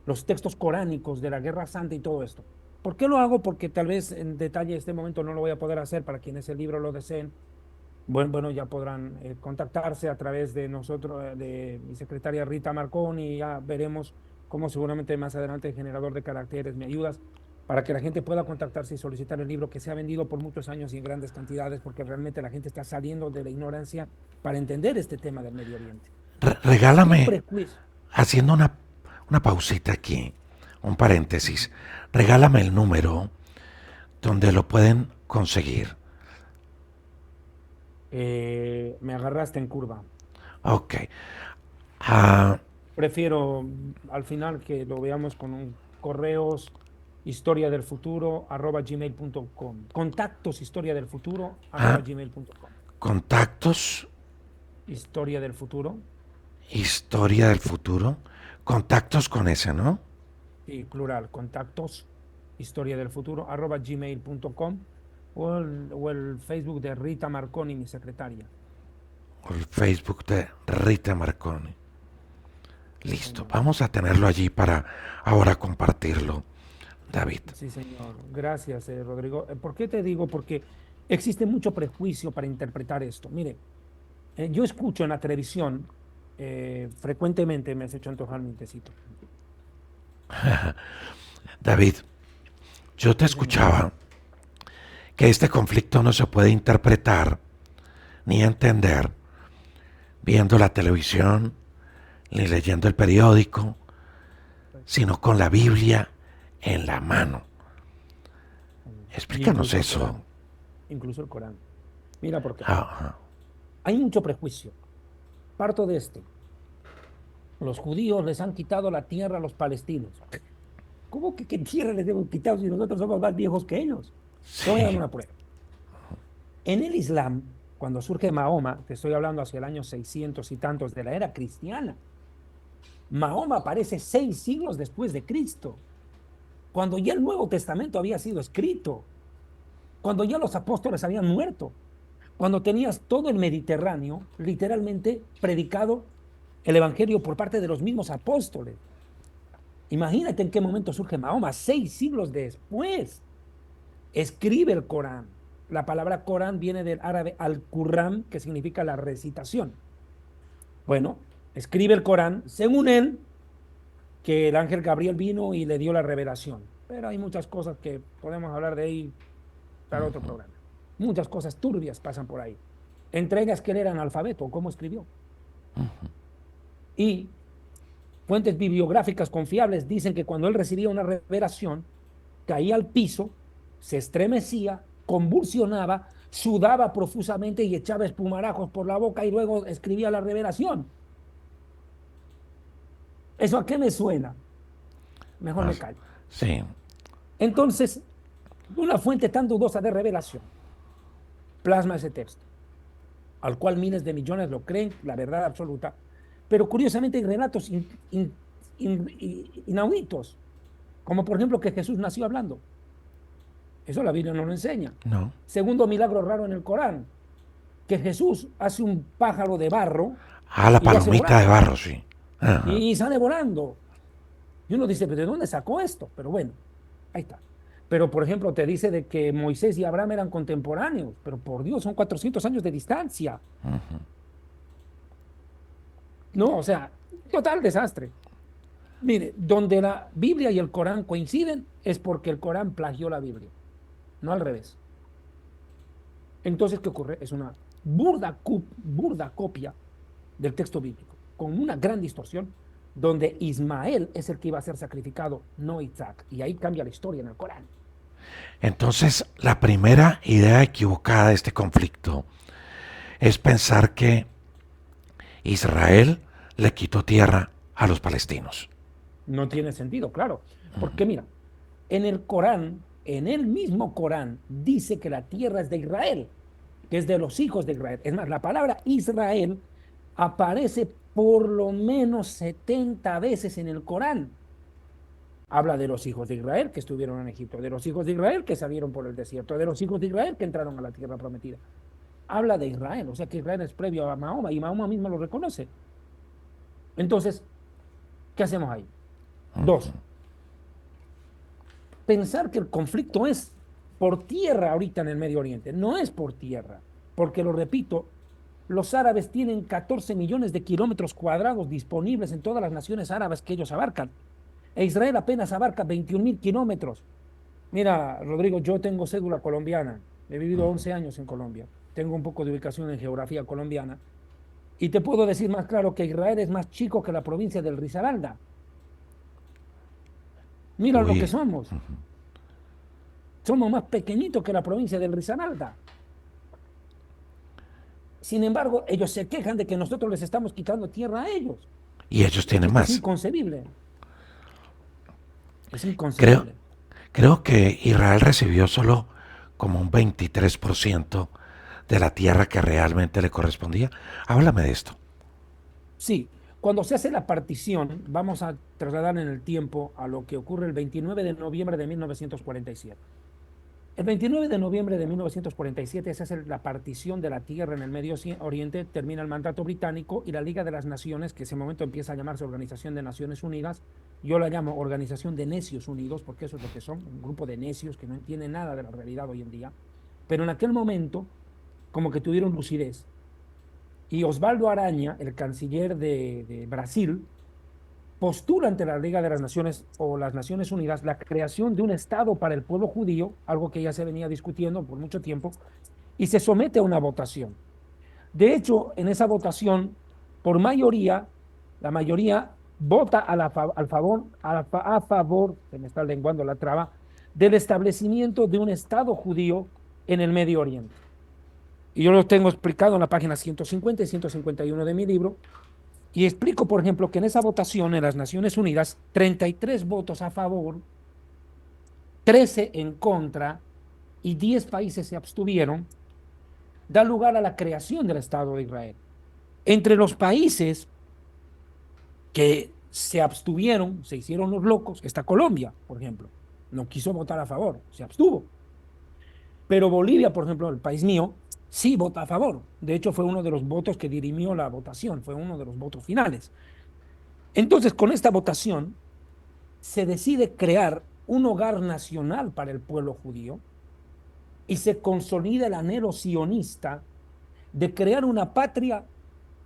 los textos coránicos de la Guerra Santa y todo esto. ¿Por qué lo hago? Porque tal vez en detalle en este momento no lo voy a poder hacer para quienes el libro lo deseen. Bueno, ya podrán contactarse a través de nosotros, de mi secretaria Rita Marconi, y ya veremos cómo seguramente más adelante el generador de caracteres me ayudas para que la gente pueda contactarse y solicitar el libro que se ha vendido por muchos años y en grandes cantidades, porque realmente la gente está saliendo de la ignorancia para entender este tema del Medio Oriente. ¿Qué Regálame, prejuicio? haciendo una pausita aquí, un paréntesis, regálame el número donde lo pueden conseguir. Me agarraste en curva. Ok. Ah, Prefiero al final que lo veamos con un correos historia del futuro @gmail.com. Contactos historia del futuro ah, @gmail.com. contactos, Historia del futuro historia del futuro. Contactos con ese, ¿no? y plural, contactos historia del futuro @gmail.com o el Facebook de Rita Marconi, mi secretaria. O el Facebook de Rita Marconi. Sí, Listo, señor. vamos a tenerlo allí para ahora compartirlo, David. Sí, señor. Gracias, Rodrigo. ¿Por qué te digo? Porque existe mucho prejuicio para interpretar esto. Mire, yo escucho en la televisión frecuentemente, me has hecho antojar mi tecito. David, yo te Sí, señor. escuchaba que este conflicto no se puede interpretar ni entender viendo la televisión ni leyendo el periódico, sino con la Biblia en la mano. Y Explícanos incluso el eso. Corán. Incluso el Corán. Mira por qué. Ah, Hay mucho prejuicio. Parto de este. Los judíos les han quitado la tierra a los palestinos. ¿Cómo que qué tierra les hemos quitado si nosotros somos más viejos que ellos? Te voy a dar sí. una prueba. En el Islam, cuando surge Mahoma, te estoy hablando hacia el año 600 y tantos de la era cristiana, Mahoma aparece 6 siglos después de Cristo, cuando ya el Nuevo Testamento había sido escrito, cuando ya los apóstoles habían muerto, cuando tenías todo el Mediterráneo literalmente predicado el Evangelio por parte de los mismos apóstoles. Imagínate en qué momento surge Mahoma, 6 siglos después. Escribe el Corán. La palabra Corán viene del árabe al-Qur'an, que significa la recitación. Bueno, escribe el Corán, según él, que el ángel Gabriel vino y le dio la revelación. Pero hay muchas cosas que podemos hablar de ahí para otro programa. Muchas cosas turbias pasan por ahí. Entre ellas que él era analfabeto, cómo escribió. Y fuentes bibliográficas confiables dicen que cuando él recibía una revelación, caía al piso, se estremecía, convulsionaba, sudaba profusamente y echaba espumarajos por la boca y luego escribía la revelación. ¿Eso a qué me suena? Mejor Ah, me callo. sí. Entonces, una fuente tan dudosa de revelación plasma ese texto, al cual miles de millones lo creen, la verdad absoluta, pero curiosamente hay relatos inauditos, como por ejemplo que Jesús nació hablando. Eso la Biblia no lo enseña. No. Segundo milagro raro en el Corán, que Jesús hace un pájaro de barro Ah, la y lo hace palomita de volar barro, sí. Ajá. y sale volando. Y uno dice, ¿pero de dónde sacó esto? Pero bueno, ahí está. Pero, por ejemplo, te dice de que Moisés y Abraham eran contemporáneos, pero por Dios, son 400 años de distancia. No, o sea, total desastre. Mire, donde la Biblia y el Corán coinciden es porque el Corán plagió la Biblia, no al revés. Entonces, ¿qué ocurre? Es una burda copia del texto bíblico, con una gran distorsión, donde Ismael es el que iba a ser sacrificado, no Isaac. Y ahí cambia la historia en el Corán. Entonces, la primera idea equivocada de este conflicto es pensar que Israel le quitó tierra a los palestinos. No tiene sentido, claro. Porque mira, en el Corán, en el mismo Corán, dice que la tierra es de Israel, que es de los hijos de Israel. Es más, la palabra Israel aparece por lo menos 70 veces en el Corán. Habla de los hijos de Israel que estuvieron en Egipto, de los hijos de Israel que salieron por el desierto, de los hijos de Israel que entraron a la tierra prometida. Habla de Israel, o sea que Israel es previo a Mahoma y Mahoma mismo lo reconoce. Entonces, ¿qué hacemos ahí? Dos, pensar que el conflicto es por tierra ahorita en el Medio Oriente. No es por tierra, porque lo repito, los árabes tienen 14 millones de kilómetros cuadrados disponibles en todas las naciones árabes que ellos abarcan. E Israel apenas abarca 21.000 kilómetros. Mira, Rodrigo, yo tengo cédula colombiana. He vivido 11 años en Colombia. Tengo un poco de ubicación en geografía colombiana. Y te puedo decir más claro que Israel es más chico que la provincia del Risaralda. Mira lo que Uy, somos. Somos más pequeñitos que la provincia del Risaralda. Sin embargo, ellos se quejan de que nosotros les estamos quitando tierra a ellos. y ellos Es que tienen esto es más. inconcebible. Es Creo, inconcebible. creo que Israel recibió solo como un 23% de la tierra que realmente le correspondía. Háblame de esto. Sí, cuando se hace la partición, vamos a trasladar en el tiempo a lo que ocurre el 29 de noviembre de 1947. El 29 de noviembre de 1947 se hace la partición de la tierra en el Medio Oriente, termina el mandato británico y la Liga de las Naciones, que en ese momento empieza a llamarse Organización de Naciones Unidas, yo la llamo Organización de Necios Unidos, porque eso es lo que son, un grupo de necios que no entienden nada de la realidad hoy en día, pero en aquel momento como que tuvieron lucidez. Y Osvaldo Araña, el canciller de Brasil, postula ante la Liga de las Naciones o las Naciones Unidas la creación de un Estado para el pueblo judío, algo que ya se venía discutiendo por mucho tiempo, y se somete a una votación. De hecho, en esa votación, por mayoría, la mayoría vota a favor, se me está lenguando la traba, del establecimiento de un Estado judío en el Medio Oriente. Y yo lo tengo explicado en la página 150 y 151 de mi libro, y explico, por ejemplo, que en esa votación en las Naciones Unidas, 33 votos a favor, 13 en contra y 10 países se abstuvieron, da lugar a la creación del Estado de Israel. Entre los países que se abstuvieron, se hicieron los locos, está Colombia, por ejemplo. No quiso votar a favor, se abstuvo. Pero Bolivia, por ejemplo, el país mío, sí vota a favor. De hecho, fue uno de los votos que dirimió la votación, fue uno de los votos finales. Entonces, con esta votación, se decide crear un hogar nacional para el pueblo judío y se consolida el anhelo sionista de crear una patria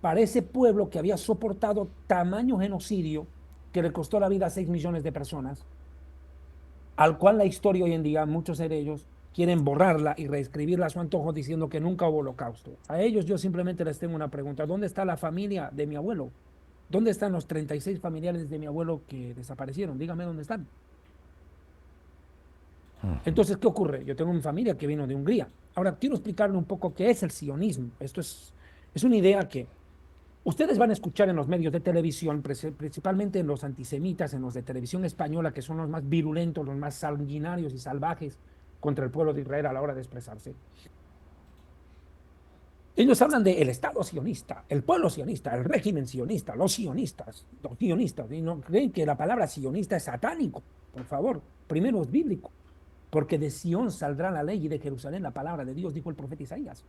para ese pueblo que había soportado tamaño genocidio que le costó la vida a 6 millones de personas, al cual la historia hoy en día, muchos de ellos quieren borrarla y reescribirla a su antojo diciendo que nunca hubo holocausto. A ellos yo simplemente les tengo una pregunta: ¿dónde está la familia de mi abuelo? ¿Dónde están los 36 familiares de mi abuelo que desaparecieron? Dígame dónde están. Entonces, ¿qué ocurre? Yo tengo una familia que vino de Hungría. Ahora, quiero explicarle un poco qué es el sionismo. Esto es una idea que ustedes van a escuchar en los medios de televisión, principalmente en los antisemitas, en los de televisión española, que son los más virulentos, los más sanguinarios y salvajes contra el pueblo de Israel a la hora de expresarse. Ellos hablan del Estado sionista, el pueblo sionista, el régimen sionista, los sionistas, y no creen que la palabra sionista es satánico. Por favor, primero es bíblico, porque de Sión saldrá la ley y de Jerusalén la palabra de Dios, dijo el profeta Isaías.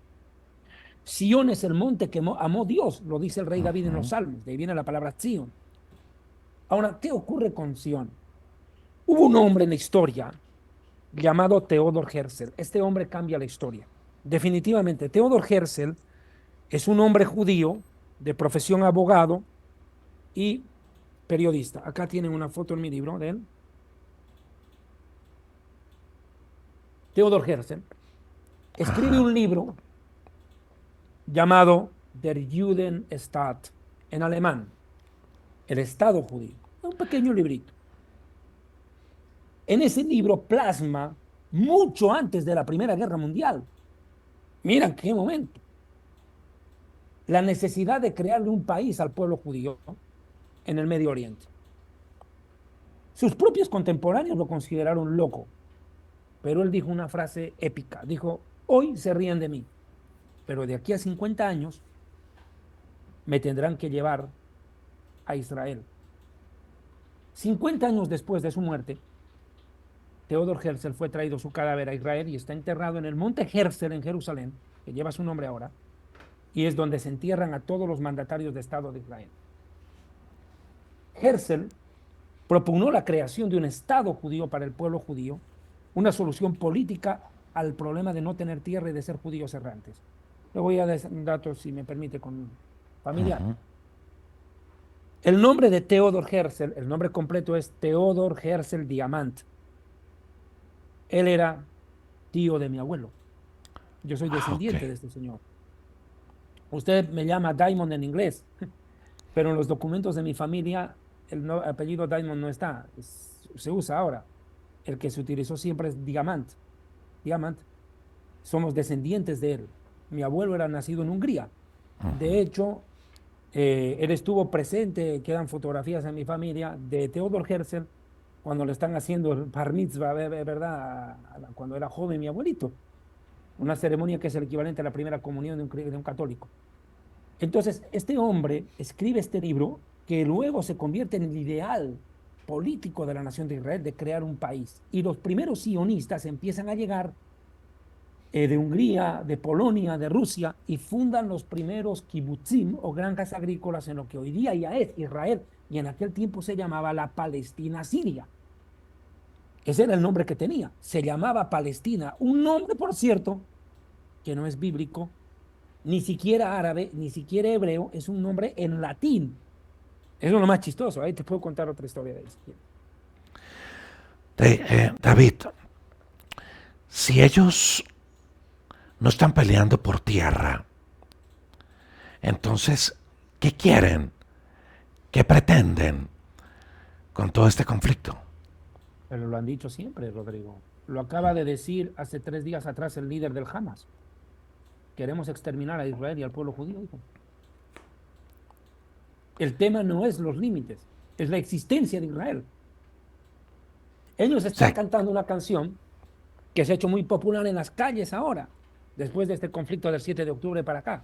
Sión es el monte que amó Dios, lo dice el rey David en los Salmos, de ahí viene la palabra Sión. Ahora, ¿qué ocurre con Sión? Hubo un hombre en la historia llamado Theodor Herzl. Este hombre cambia la historia. Definitivamente, Theodor Herzl es un hombre judío de profesión abogado y periodista. Acá tienen una foto en mi libro de él. Theodor Herzl escribe un libro llamado Der Judenstaat, en alemán, el Estado judío. Un pequeño librito. En ese libro plasma mucho antes de la Primera Guerra Mundial. Miren qué momento. La necesidad de crearle un país al pueblo judío en el Medio Oriente. Sus propios contemporáneos lo consideraron loco, pero él dijo una frase épica. Dijo: hoy se ríen de mí, pero de aquí a 50 años me tendrán que llevar a Israel. 50 años después de su muerte, Theodor Herzl fue traído su cadáver a Israel y está enterrado en el monte Herzl en Jerusalén, que lleva su nombre ahora, y es donde se entierran a todos los mandatarios de Estado de Israel. Herzl propugnó la creación de un Estado judío para el pueblo judío, una solución política al problema de no tener tierra y de ser judíos errantes. Le voy a dar datos, si me permite, con familiar. Ujú. El nombre de Theodor Herzl, el nombre completo es Theodor Herzl Diamant. Él era tío de mi abuelo. Yo soy Ah, ok. descendiente de este señor. Usted me llama Diamond en inglés, pero en los documentos de mi familia el apellido Diamond no está. Se usa ahora. El que se utilizó siempre es Diamant. Diamant. Somos descendientes de él. Mi abuelo era nacido en Hungría. De hecho, él estuvo presente, quedan fotografías en mi familia de Theodor Herzl cuando le están haciendo el bar mitzvah, ¿verdad? Cuando era joven mi abuelito. Una ceremonia que es el equivalente a la primera comunión de un católico. Entonces, este hombre escribe este libro que luego se convierte en el ideal político de la nación de Israel de crear un país. Y los primeros sionistas empiezan a llegar de Hungría, de Polonia, de Rusia, y fundan los primeros kibutzim o granjas agrícolas en lo que hoy día ya es Israel, y en aquel tiempo se llamaba la Palestina Siria. Ese era el nombre que tenía, se llamaba Palestina, un nombre, por cierto, que no es bíblico, ni siquiera árabe, ni siquiera hebreo, es un nombre en latín. Eso es lo más chistoso, ahí te puedo contar otra historia de eso. David, si ellos no están peleando por tierra, entonces, ¿qué quieren? ¿Qué pretenden con todo este conflicto? Pero lo han dicho siempre, Rodrigo. Lo acaba de decir hace 3 días atrás el líder del Hamas. Queremos exterminar a Israel y al pueblo judío. Hijo. El tema no es los límites, es la existencia de Israel. Ellos están Sí. cantando una canción que se ha hecho muy popular en las calles ahora, después de este conflicto del 7 de octubre para acá.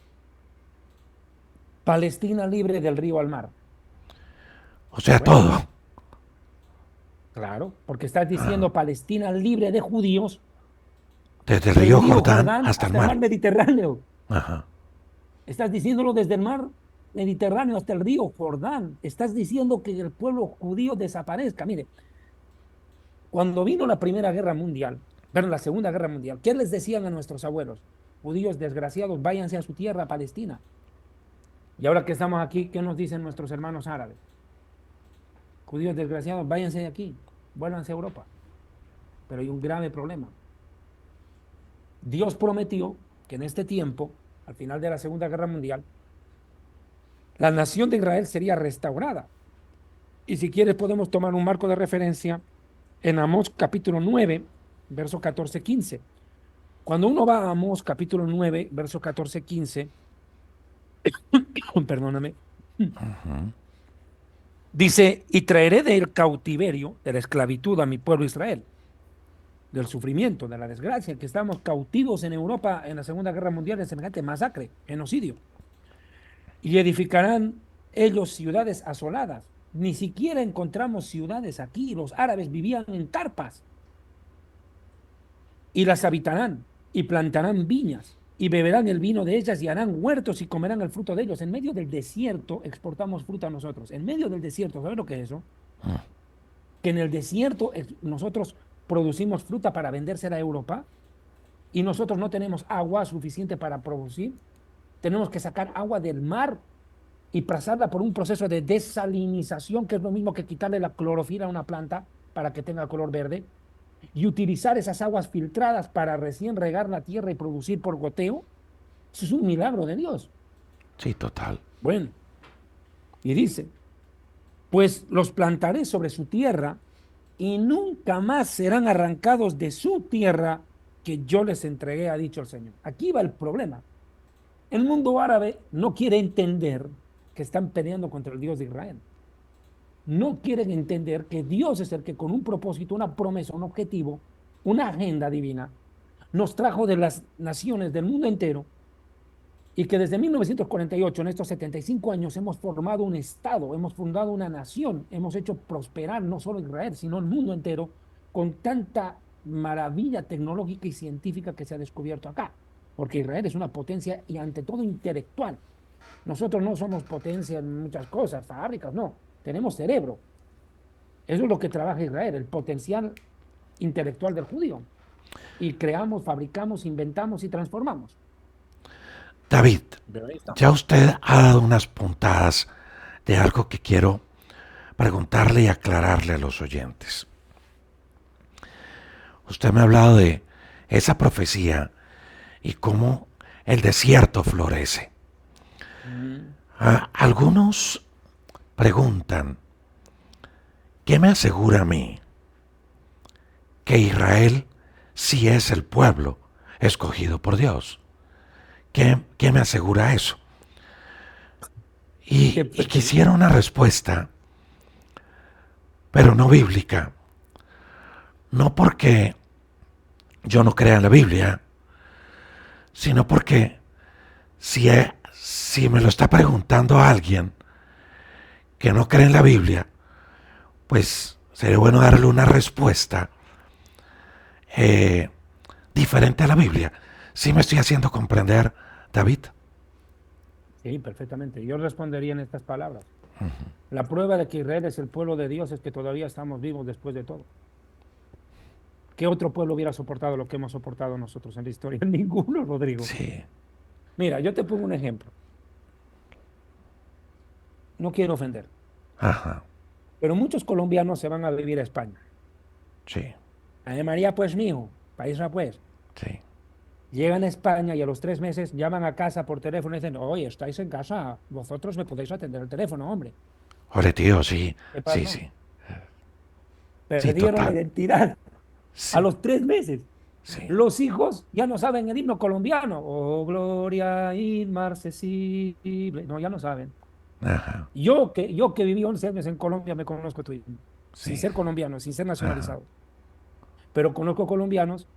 Palestina libre del río al mar. O sea, Bueno, todo. claro, porque estás diciendo Palestina libre de judíos Desde el del río río Jordán Jordán hasta el hasta el mar mar. Mediterráneo. Ajá. Estás diciéndolo desde el mar Mediterráneo hasta el río Jordán. Estás diciendo que el pueblo judío desaparezca. Mire, cuando vino la Primera Guerra Mundial, pero la Segunda Guerra Mundial, ¿qué les decían a nuestros abuelos? Judíos desgraciados, váyanse a su tierra, Palestina. Y ahora que estamos aquí, ¿qué nos dicen nuestros hermanos árabes? Judíos desgraciados, váyanse de aquí, vuélvanse a Europa. Pero hay un grave problema. Dios prometió que en este tiempo, al final de la Segunda Guerra Mundial, la nación de Israel sería restaurada. Y si quieres podemos tomar un marco de referencia en Amós capítulo 9, verso 14-15. Cuando uno va a Amós capítulo 9, verso 14-15, perdóname, dice, y traeré del cautiverio, de la esclavitud a mi pueblo Israel, del sufrimiento, de la desgracia, que estamos cautivos en Europa en la Segunda Guerra Mundial en semejante masacre, genocidio. Y edificarán ellos ciudades asoladas. Ni siquiera encontramos ciudades aquí. Los árabes vivían en carpas. Y las habitarán y plantarán viñas y beberán el vino de ellas y harán huertos y comerán el fruto de ellos. En medio del desierto exportamos fruta nosotros. En medio del desierto, ¿sabes lo que es eso? Que en el desierto nosotros producimos fruta para vendérsela a Europa y nosotros no tenemos agua suficiente para producir. Tenemos que sacar agua del mar y pasarla por un proceso de desalinización, que es lo mismo que quitarle la clorofila a una planta para que tenga color verde, y utilizar esas aguas filtradas para recién regar la tierra y producir por goteo. Eso es un milagro de Dios. Sí, total. Bueno, y dice, pues los plantaré sobre su tierra y nunca más serán arrancados de su tierra que yo les entregué, ha dicho el Señor. Aquí va el problema. El mundo árabe no quiere entender que están peleando contra el Dios de Israel. No quieren entender que Dios es el que con un propósito, una promesa, un objetivo, una agenda divina, nos trajo de las naciones del mundo entero y que desde 1948, en estos 75 años, hemos formado un Estado, hemos fundado una nación, hemos hecho prosperar no solo Israel, sino el mundo entero, con tanta maravilla tecnológica y científica que se ha descubierto acá, porque Israel es una potencia y ante todo intelectual. Nosotros no somos potencia en muchas cosas, fábricas, no, tenemos cerebro. Eso es lo que trabaja Israel, el potencial intelectual del judío. Y creamos, fabricamos, inventamos y transformamos. David, Pero ahí está. ya usted ha dado unas puntadas de algo que quiero preguntarle y aclararle a los oyentes. Usted me ha hablado de esa profecía y cómo el desierto florece. Mm. Algunos preguntan, ¿qué me asegura a mí que Israel sí es el pueblo escogido por Dios? ¿Qué me asegura eso? Y quisiera una respuesta, pero no bíblica. No porque yo no crea en la Biblia, sino porque si me lo está preguntando alguien que no cree en la Biblia, pues sería bueno darle una respuesta eh, diferente a la Biblia. ¿Sí me estoy haciendo comprender, David? Sí, perfectamente. Yo respondería en estas palabras. La prueba de que Israel es el pueblo de Dios es que todavía estamos vivos después de todo. ¿Qué otro pueblo hubiera soportado lo que hemos soportado nosotros en la historia? Ninguno, Rodrigo. Sí. Mira, yo te pongo un ejemplo. No quiero ofender, Ajá. pero muchos colombianos se van a vivir a España. Sí. Ay, María, pues, mijo, país pues. Sí. Llegan a España y a los 3 meses llaman a casa por teléfono y dicen, oye, estáis en casa, vosotros me podéis atender el teléfono, hombre. Ole, tío, sí. ¿Qué Sí, pasó? sí. Sí, Perdieron la total. identidad a Sí. los 3 meses. Sí. Los hijos ya no saben el himno colombiano. Oh, gloria inmarcesible. No, ya no saben. Ajá. Yo que viví 11 años en Colombia me conozco tu himno, sin Sí. ser colombiano, sin ser Ajá. nacionalizado. Pero conozco colombianos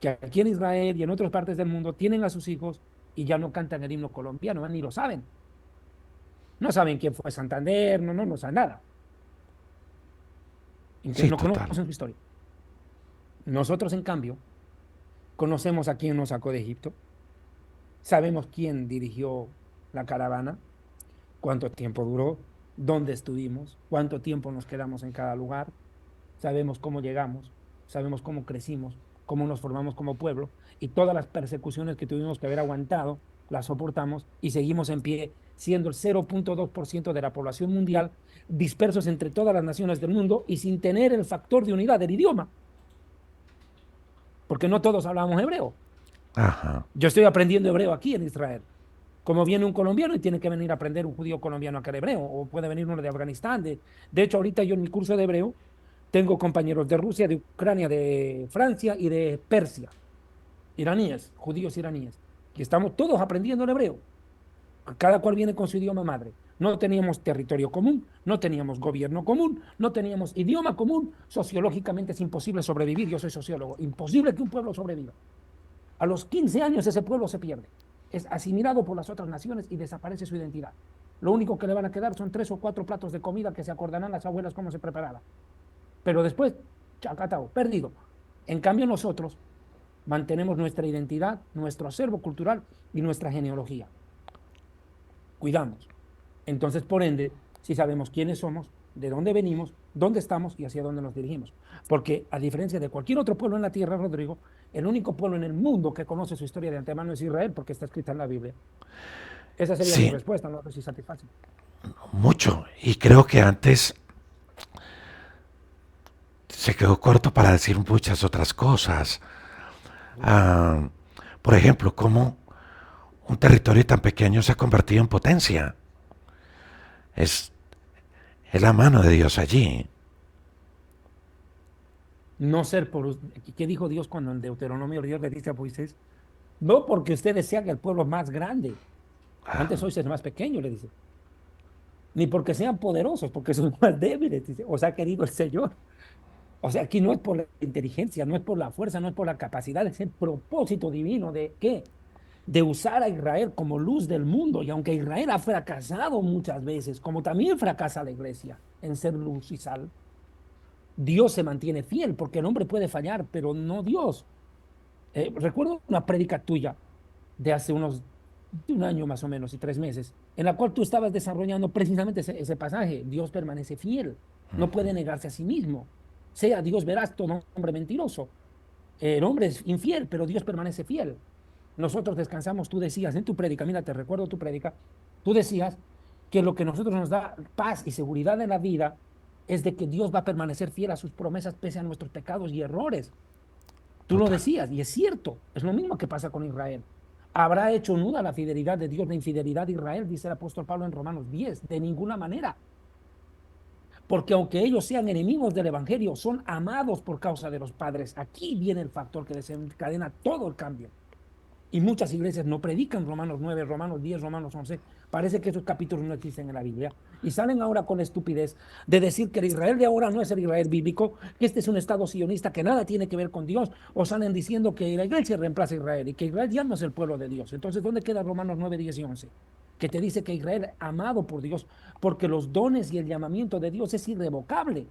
que aquí en Israel y en otras partes del mundo tienen a sus hijos y ya no cantan el himno colombiano, ni lo saben. No saben quién fue Santander, no saben nada. Sí, No total. conocen su historia. Nosotros, en cambio, conocemos a quién nos sacó de Egipto, sabemos quién dirigió la caravana, cuánto tiempo duró, dónde estuvimos, cuánto tiempo nos quedamos en cada lugar, sabemos cómo llegamos, sabemos cómo crecimos, cómo nos formamos como pueblo y todas las persecuciones que tuvimos que haber aguantado, las soportamos y seguimos en pie, siendo el 0,2% de la población mundial, dispersos entre todas las naciones del mundo y sin tener el factor de unidad del idioma, porque no todos hablamos hebreo. Ajá. Yo estoy aprendiendo hebreo aquí en Israel. Como viene un colombiano y tiene que venir a aprender un judío colombiano acá de hebreo, o puede venir uno de Afganistán. De hecho, ahorita yo en mi curso de hebreo tengo compañeros de Rusia, de Ucrania, de Francia y de Persia, iraníes, judíos iraníes, que estamos todos aprendiendo el hebreo. Cada cual viene con su idioma madre. No teníamos territorio común, no teníamos gobierno común, no teníamos idioma común. Sociológicamente es imposible sobrevivir. Yo soy sociólogo. Imposible que un pueblo sobreviva. A los 15 años ese pueblo se pierde. Es asimilado por las otras naciones y desaparece su identidad. Lo único que le van a quedar son 3 o 4 platos de comida que se acordarán las abuelas cómo se preparaba. Pero después, chacatao, perdido. En cambio, nosotros mantenemos nuestra identidad, nuestro acervo cultural y nuestra genealogía. Cuidamos. Entonces, por ende, si sabemos quiénes somos, de dónde venimos, dónde estamos y hacia dónde nos dirigimos. Porque a diferencia de cualquier otro pueblo en la tierra, Rodrigo, el único pueblo en el mundo que conoce su historia de antemano es Israel porque está escrita en la Biblia. Esa sería mi Sí, respuesta, no sé si satisface. mucho. Y creo que antes se quedó corto para decir muchas otras cosas. Ah, por ejemplo, cómo un territorio tan pequeño se ha convertido en potencia. Es, es la mano de Dios allí. No ser por... ¿Qué dijo Dios cuando en Deuteronomio Dios le dice a Moisés? No porque ustedes sean el pueblo más grande, antes sois el más pequeño, le dice. Ni porque sean poderosos, porque son más débiles, dice. O sea, querido el Señor. O sea, aquí no es por la inteligencia, no es por la fuerza, no es por la capacidad, es el propósito divino de qué? de usar a Israel como luz del mundo. Y aunque Israel ha fracasado muchas veces, como también fracasa la iglesia en ser luz y sal, Dios se mantiene fiel, porque el hombre puede fallar, pero no Dios. Recuerdo una prédica tuya de hace de un año más o menos y 3 meses, en la cual tú estabas desarrollando precisamente ese pasaje. Dios permanece fiel, no puede negarse a sí mismo. Sea Dios veraz, todo hombre mentiroso. El hombre es infiel, pero Dios permanece fiel. Nosotros descansamos, tú decías en tu prédica, mira, te recuerdo tu prédica, tú decías que lo que nosotros nos da paz y seguridad en la vida es de que Dios va a permanecer fiel a sus promesas pese a nuestros pecados y errores. Tú lo Total. decías, y es cierto, es lo mismo que pasa con Israel. ¿Habrá hecho nuda la fidelidad de Dios, la infidelidad de Israel? Dice el apóstol Pablo en Romanos 10, de ninguna manera. Porque aunque ellos sean enemigos del Evangelio, son amados por causa de los padres. Aquí viene el factor que desencadena todo el cambio. Y muchas iglesias no predican Romanos 9, Romanos 10, Romanos 11. Parece que esos capítulos no existen en la Biblia. Y salen ahora con la estupidez de decir que el Israel de ahora no es el Israel bíblico, que este es un estado sionista que nada tiene que ver con Dios. O salen diciendo que la iglesia reemplaza a Israel y que Israel ya no es el pueblo de Dios. Entonces, ¿dónde queda Romanos 9, 10 y 11? Que te dice que Israel amado por Dios, porque los dones y el llamamiento de Dios es irrevocable.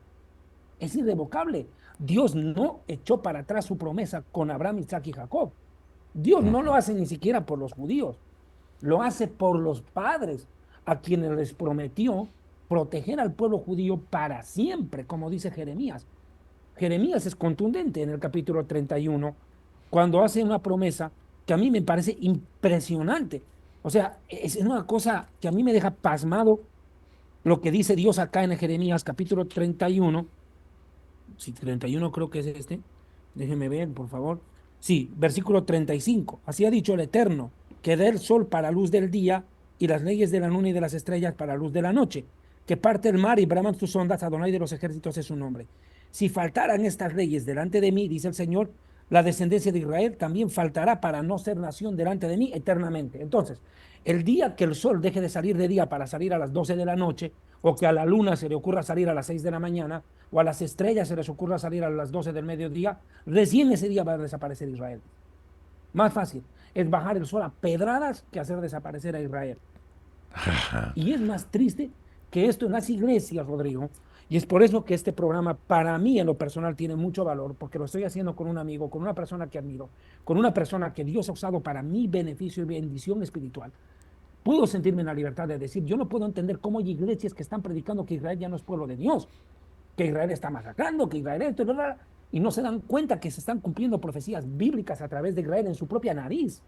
Es irrevocable. Dios no echó para atrás su promesa con Abraham, Isaac y Jacob. Dios no lo hace ni siquiera por los judíos, lo hace por los padres, a quienes les prometió proteger al pueblo judío para siempre, como dice Jeremías. Jeremías es contundente en el capítulo 31, cuando hace una promesa que a mí me parece impresionante. O sea, es una cosa que a mí me deja pasmado lo que dice Dios acá en Jeremías capítulo 31. Sí, 31 creo que es este. Déjeme ver, por favor. Sí, versículo 35. Así ha dicho el Eterno, que dé el sol para luz del día y las leyes de la luna y de las estrellas para luz de la noche. Que parte el mar y braman sus ondas, Adonai de los ejércitos es su nombre. Si faltaran estas leyes delante de mí, dice el Señor, la descendencia de Israel también faltará para no ser nación delante de mí eternamente. Entonces, el día que el sol deje de salir de día para salir a las 12 de la noche, o que a la luna se le ocurra salir a las 6 de la mañana, o a las estrellas se les ocurra salir a las 12 del mediodía, recién ese día va a desaparecer Israel. Más fácil es bajar el sol a pedradas que hacer desaparecer a Israel. Y es más triste que esto en las iglesias, Rodrigo, y es por eso que este programa para mí en lo personal tiene mucho valor, porque lo estoy haciendo con un amigo, con una persona que admiro, con una persona que Dios ha usado para mi beneficio y bendición espiritual. Puedo sentirme en la libertad de decir, yo no puedo entender cómo hay iglesias que están predicando que Israel ya no es pueblo de Dios, que Israel está masacrando, que Israel esto, y no se dan cuenta que se están cumpliendo profecías bíblicas a través de Israel en su propia nariz.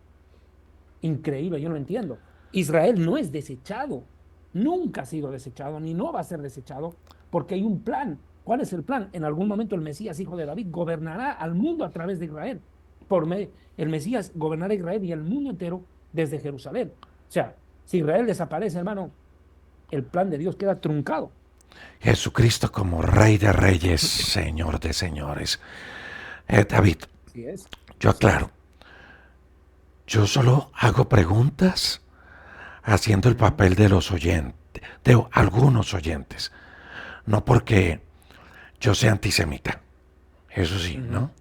Increíble, yo no entiendo. Israel no es desechado, nunca ha sido desechado, ni no va a ser desechado, porque hay un plan. ¿Cuál es el plan? En algún momento el Mesías, hijo de David, gobernará al mundo a través de Israel. El Mesías gobernará Israel y el mundo entero desde Jerusalén. O sea, si Israel desaparece, hermano, el plan de Dios queda truncado. Jesucristo como Rey de Reyes, Señor de Señores. David, Así es. yo aclaro, yo solo hago preguntas haciendo el Ujú, papel de los oyentes, de algunos oyentes, no porque yo sea antisemita, eso sí, ujú. ¿no?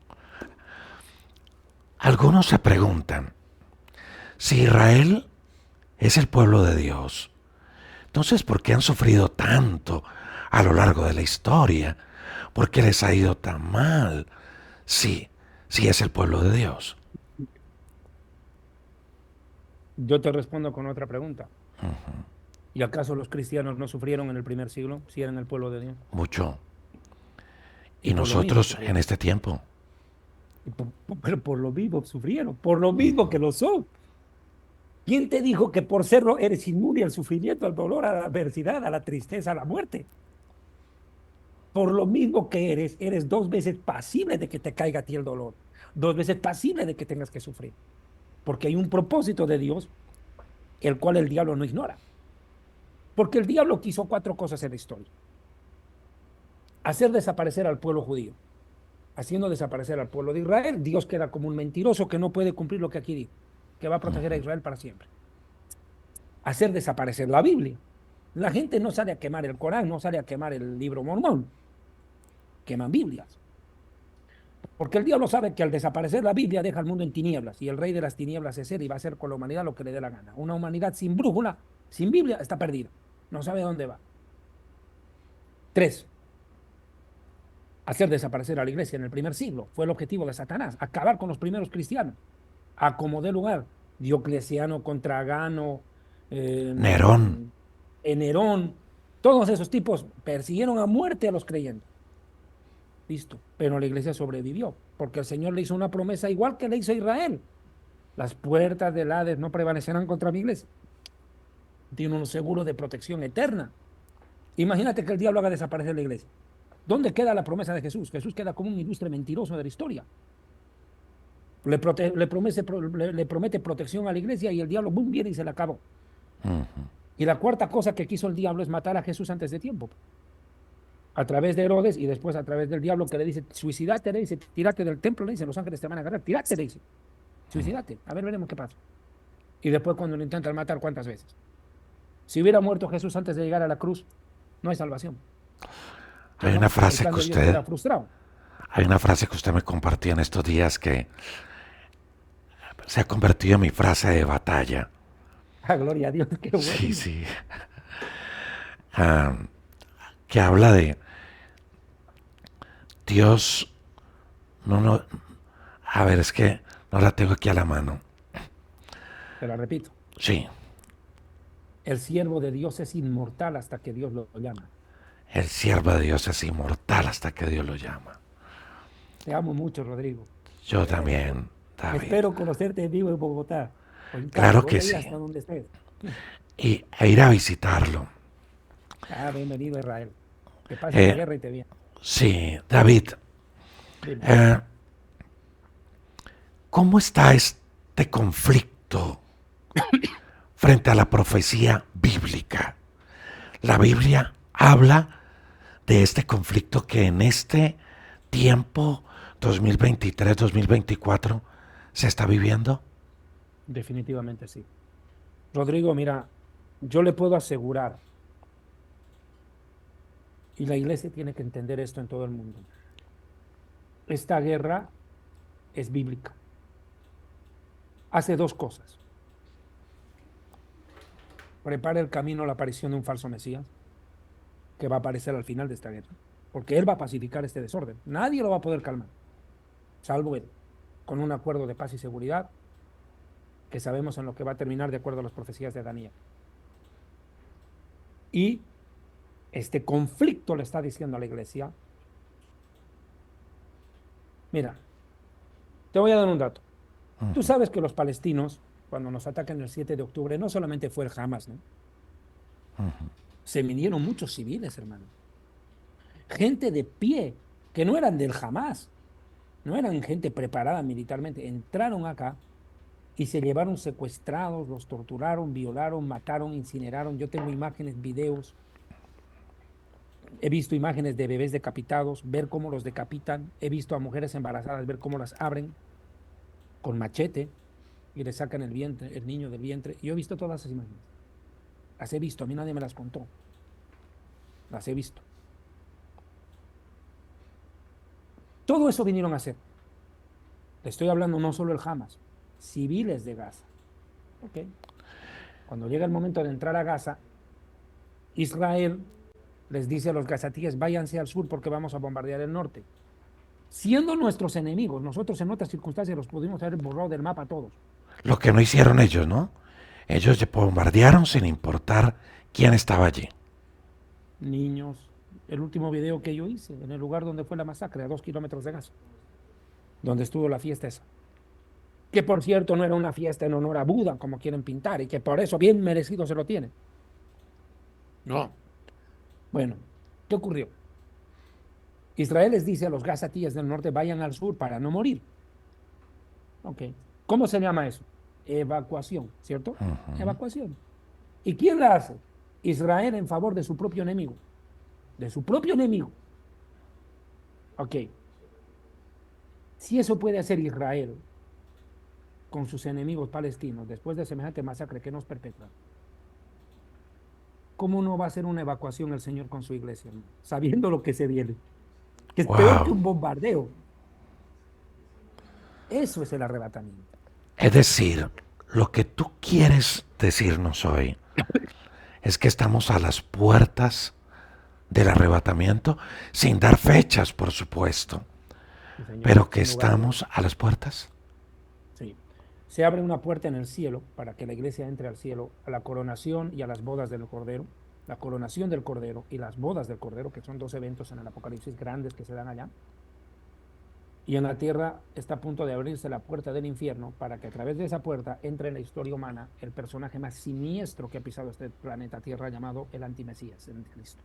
Algunos se preguntan, si Israel es el pueblo de Dios, entonces ¿por qué han sufrido tanto a lo largo de la historia? ¿Por qué les ha ido tan mal? Sí, sí es el pueblo de Dios. Yo te respondo con otra pregunta. ¿Y acaso los cristianos no sufrieron en el primer siglo, si eran el pueblo de Dios? Mucho. Y Y por lo mismo nosotros en sufrieron. este tiempo, Pero por lo mismo sufrieron, por lo mismo que lo son. ¿Quién te dijo que por serlo eres inmune al sufrimiento, al dolor, a la adversidad, a la tristeza, a la muerte? Por lo mismo que eres 2 veces pasible de que te caiga a ti el dolor, 2 veces pasible de que tengas que sufrir, porque hay un propósito de Dios, el cual el diablo no ignora. Porque el diablo quiso 4 cosas en la historia: hacer desaparecer al pueblo judío, haciendo desaparecer al pueblo de Israel. Dios queda como un mentiroso que no puede cumplir lo que aquí dijo, que va a proteger a Israel para siempre. Hacer desaparecer la Biblia. La gente no sale a quemar el Corán, no sale a quemar el libro Mormón, queman Biblias. Porque el diablo sabe que al desaparecer la Biblia deja al mundo en tinieblas y el rey de las tinieblas es él y va a hacer con la humanidad lo que le dé la gana. Una humanidad sin brújula, sin Biblia, está perdida. No sabe dónde va. Tres, hacer desaparecer a la iglesia en el primer siglo. Fue el objetivo de Satanás, acabar con los primeros cristianos. A como dé lugar. Diocleciano contra Agano, eh, Nerón. Nerón, todos esos tipos persiguieron a muerte a los creyentes. Listo. Pero la iglesia sobrevivió, porque el Señor le hizo una promesa igual que le hizo a Israel. Las puertas del Hades no prevalecerán contra mi iglesia. Tiene un seguro de protección eterna. Imagínate que el diablo haga desaparecer la iglesia. ¿Dónde queda la promesa de Jesús? Jesús queda como un ilustre mentiroso de la historia. Le promete protección a la iglesia y el diablo, boom, viene y se la acabó. Y la cuarta cosa que quiso el diablo es matar a Jesús antes de tiempo. A través de Herodes y después a través del diablo que le dice, suicidate, le dice, tírate del templo, le dice, los ángeles te van a agarrar, tírate, le dice, suicidate, a ver, veremos qué pasa. Y después cuando lo intentan matar, ¿cuántas veces? Si hubiera muerto Jesús antes de llegar a la cruz, no hay salvación. Hay No, una el frase plan que de Dios queda usted, frustrado. hay una frase que usted me compartió en estos días que se ha convertido en mi frase de batalla. Ah, gloria a Dios, qué Sí, bueno. sí. Ah, que habla de Dios, no, no, a ver, es que no la tengo aquí a la mano. Te la repito. Sí, El siervo de Dios es inmortal hasta que Dios lo llama. el siervo de Dios es inmortal hasta que Dios lo llama. Te amo mucho, Rodrigo. Yo también, David. Espero conocerte en vivo en Bogotá o en Cali. Claro Voy que a ir sí. hasta donde estés. E ir a visitarlo. Ah, bienvenido a Israel. Que pase la Eh, guerra y te viene. sí, David, Dime. eh, ¿cómo está este conflicto frente a la profecía bíblica? La Biblia habla de este conflicto que en este tiempo 2023-2024 se está viviendo. Definitivamente sí. Rodrigo, mira, yo le puedo asegurar, y la iglesia tiene que entender esto en todo el mundo, esta guerra es bíblica. Hace dos cosas. Prepara el camino a la aparición de un falso Mesías, que va a aparecer al final de esta guerra, porque él va a pacificar este desorden. Nadie lo va a poder calmar, salvo él, con un acuerdo de paz y seguridad que sabemos en lo que va a terminar de acuerdo a las profecías de Daniel. Y este conflicto le está diciendo a la iglesia, mira, te voy a dar un dato. Tú sabes que los palestinos, cuando nos atacan el 7 de octubre, no solamente fue el Hamas, ¿no? Se vinieron muchos civiles, hermano. Gente de pie, que no eran del Hamas, no eran gente preparada militarmente, entraron acá y se llevaron secuestrados, los torturaron, violaron, mataron, incineraron. Yo tengo imágenes, videos. He visto imágenes de bebés decapitados, ver cómo los decapitan. He visto a mujeres embarazadas, ver cómo las abren con machete y le sacan el vientre, el niño del vientre. Yo he visto todas esas imágenes. Las he visto, a mí nadie me las contó. Las he visto. Todo eso vinieron a hacer. Le estoy hablando no solo el Hamas, civiles de Gaza. ¿Ok? Cuando llega el momento de entrar a Gaza, Israel les dice a los gazatíes, váyanse al sur porque vamos a bombardear el norte. Siendo nuestros enemigos, nosotros en otras circunstancias los pudimos haber borrado del mapa a todos. Lo que no hicieron ellos, ¿no? Ellos bombardearon sin importar quién estaba allí. Niños, el último video que yo hice, en el lugar donde fue la masacre, a 2 kilómetros de Gaza, donde estuvo la fiesta esa. Que por cierto no era una fiesta en honor a Buda, como quieren pintar, y que por eso bien merecido se lo tiene. No. Bueno, ¿qué ocurrió? Israel les dice a los gazatíes del norte, vayan al sur para no morir. Ok. ¿Cómo se llama eso? Evacuación, ¿cierto? Evacuación. ¿Y quién la hace? Israel en favor de su propio enemigo. De su propio enemigo. Ok. Si eso puede hacer Israel con sus enemigos palestinos después de semejante masacre que nos perpetran, ¿cómo no va a hacer una evacuación el Señor con su iglesia, sabiendo lo que se viene? Que es peor que Wow. un bombardeo. Eso es el arrebatamiento. Es decir, lo que tú quieres decirnos hoy es que estamos a las puertas del arrebatamiento, sin dar fechas, por supuesto, Sí, señor, pero que sin lugar a dudas. estamos a las puertas. Sí. Se abre una puerta en el cielo para que la iglesia entre al cielo, a la coronación y a las bodas del Cordero. La coronación del Cordero y las bodas del Cordero, que son dos eventos en el Apocalipsis grandes que se dan allá. Y en la tierra está a punto de abrirse la puerta del infierno para que a través de esa puerta entre en la historia humana el personaje más siniestro que ha pisado este planeta Tierra llamado el antimesías, el anticristo.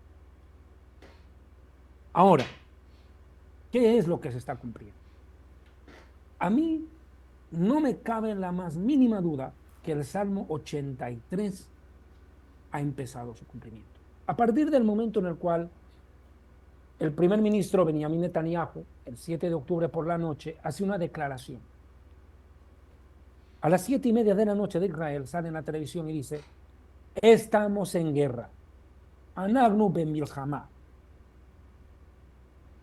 Ahora, ¿qué es lo que se está cumpliendo? A mí no me cabe la más mínima duda que el Salmo 83 ha empezado su cumplimiento. A partir del momento en el cual el primer ministro Benjamin Netanyahu, el 7 de octubre por la noche, hace una declaración. A las 7:30 de la noche de Israel sale en la televisión y dice, estamos en guerra. Anagnu bemilchama.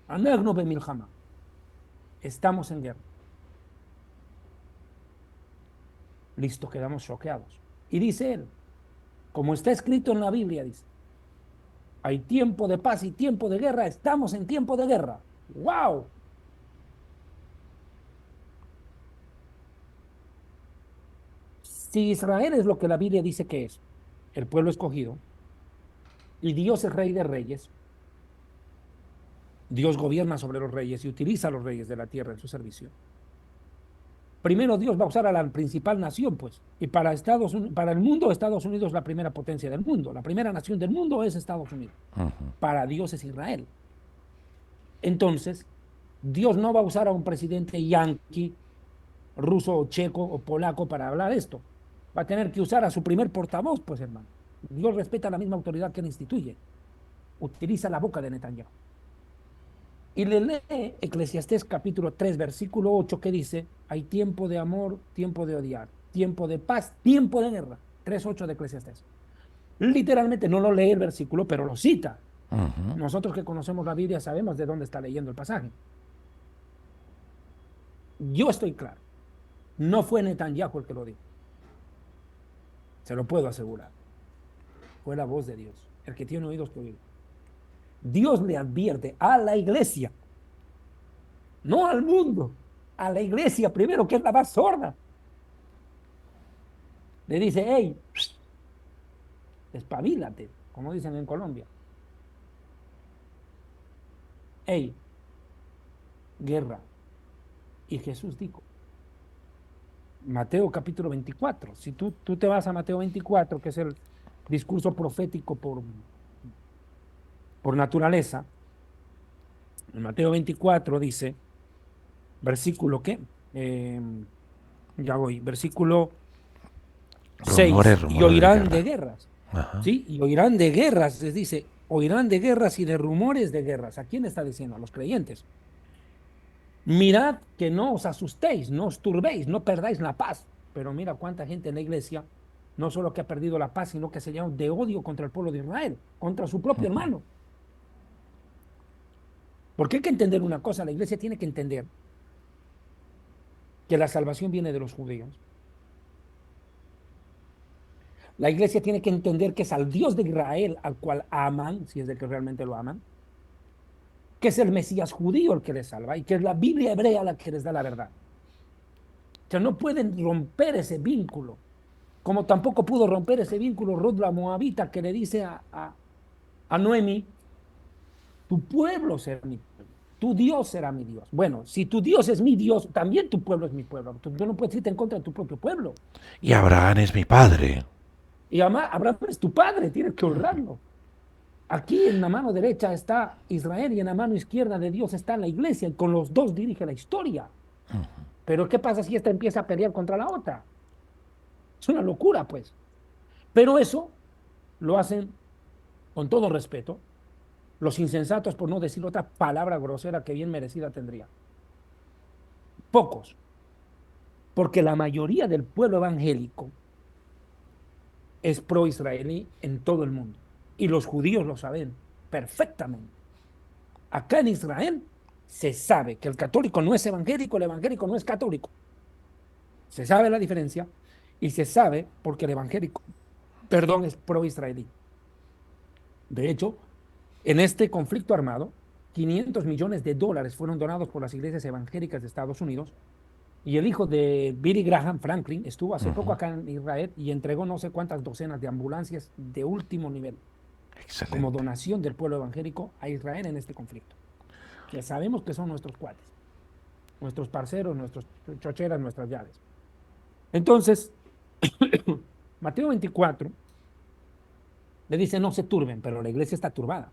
Anagnu bemilchama. Estamos en guerra. Listo, quedamos choqueados. Y dice él, como está escrito en la Biblia, dice, hay tiempo de paz y tiempo de guerra, estamos en tiempo de guerra. ¡Wow! Si Israel es lo que la Biblia dice que es, el pueblo escogido, y Dios es rey de reyes, Dios gobierna sobre los reyes y utiliza a los reyes de la tierra en su servicio. Primero Dios va a usar a la principal nación, pues, y para el mundo Estados Unidos es la primera potencia del mundo, la primera nación del mundo es Estados Unidos, para Dios es Israel. Entonces, Dios no va a usar a un presidente yanqui, ruso o checo o polaco para hablar esto. Va a tener que usar a su primer portavoz, pues hermano. Dios respeta la misma autoridad que le instituye. Utiliza la boca de Netanyahu. Y le lee Eclesiastés capítulo 3, versículo 8, que dice, hay tiempo de amor, tiempo de odiar, tiempo de paz, tiempo de guerra. 3:8 de Eclesiastés. Literalmente no lo lee el versículo, pero lo cita. Nosotros que conocemos la Biblia sabemos de dónde está leyendo el pasaje. Yo estoy claro. No fue Netanyahu el que lo dijo. Se lo puedo asegurar. Fue la voz de Dios, el que tiene oídos que oír. Dios le advierte a la iglesia, no al mundo, a la iglesia primero, que es la más sorda. Le dice, hey, espabilate, como dicen en Colombia. Hey, guerra. Y Jesús dijo, Mateo capítulo 24, si tú te vas a Mateo 24, que es el discurso profético por naturaleza, en Mateo 24 dice, versículo ¿qué? Ya voy, versículo 6, Rumores, y rumores de oirán de guerra. guerras, Ajá. ¿sí? Y oirán de guerras, les dice, oirán de guerras y de rumores de guerras. ¿A quién está diciendo? A los creyentes. Mirad que no os asustéis, no os turbéis, no perdáis la paz. Pero mira cuánta gente en la iglesia, no solo que ha perdido la paz, sino que se llena de odio contra el pueblo de Israel, contra su propio hermano. Porque hay que entender una cosa, la iglesia tiene que entender que la salvación viene de los judíos. La iglesia tiene que entender que es al Dios de Israel al cual aman, si es de que realmente lo aman, que es el Mesías judío el que les salva y que es la Biblia hebrea la que les da la verdad. O sea, no pueden romper ese vínculo, como tampoco pudo romper ese vínculo Ruth la Moabita, que le dice a Noemi, tu pueblo será mi pueblo, tu Dios será mi Dios. Bueno, si tu Dios es mi Dios, también tu pueblo es mi pueblo. Tú no puedes irte en contra de tu propio pueblo. Y Abraham es mi padre. Y además, Abraham es tu padre, tienes que honrarlo. Aquí en la mano derecha está Israel y en la mano izquierda de Dios está la iglesia, y con los dos dirige la historia. Pero ¿qué pasa si esta empieza a pelear contra la otra? Es una locura, pues. Pero eso lo hacen con todo respeto los insensatos, por no decir otra palabra grosera que bien merecida tendría. Pocos, porque la mayoría del pueblo evangélico es pro-israelí en todo el mundo. Y los judíos lo saben perfectamente. Acá en Israel Se sabe que el católico no es evangélico, el evangélico no es católico. Se sabe la diferencia y se sabe porque el evangélico, perdón, es pro-israelí. De hecho, en este conflicto armado, 500 millones de dólares fueron donados por las iglesias evangélicas de Estados Unidos y el hijo de Billy Graham, Franklin, estuvo hace poco Ujú. acá en Israel y entregó no sé cuántas docenas de ambulancias de último nivel como Excelente. donación del pueblo evangélico a Israel en este conflicto, que sabemos que son nuestros cuates, nuestros parceros, nuestros chocheras, nuestras llaves. Entonces, Mateo 24 le dice no se turben, pero la iglesia está turbada.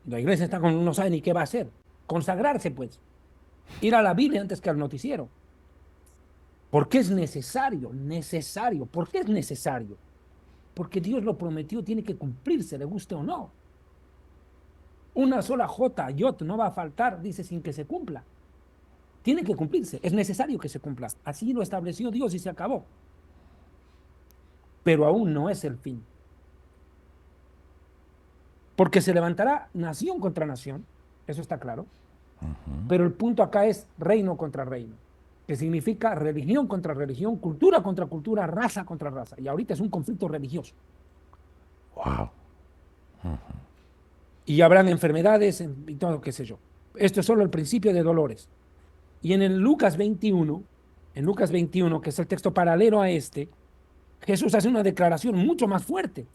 La iglesia está con, no sabe ni qué va a hacer. Consagrarse, pues. Ir a la Biblia antes que al noticiero. ¿Por qué es necesario? Necesario. ¿Por qué es necesario? Porque Dios lo prometió, tiene que cumplirse, le guste o no. Una sola J, yot, no va a faltar, dice, sin que se cumpla. Tiene que cumplirse, es necesario que se cumpla. Así lo estableció Dios y se acabó. Pero aún no es el fin. Porque se levantará nación contra nación, eso está claro. Ujú. Pero el punto acá es reino contra reino, que significa religión contra religión, cultura contra cultura, raza contra raza. Y ahorita es un conflicto religioso. Wow. Y habrán enfermedades y todo, qué sé yo. Esto es solo el principio de dolores. Y en el Lucas 21, en Lucas 21, que es el texto paralelo a este, Jesús hace una declaración mucho más fuerte.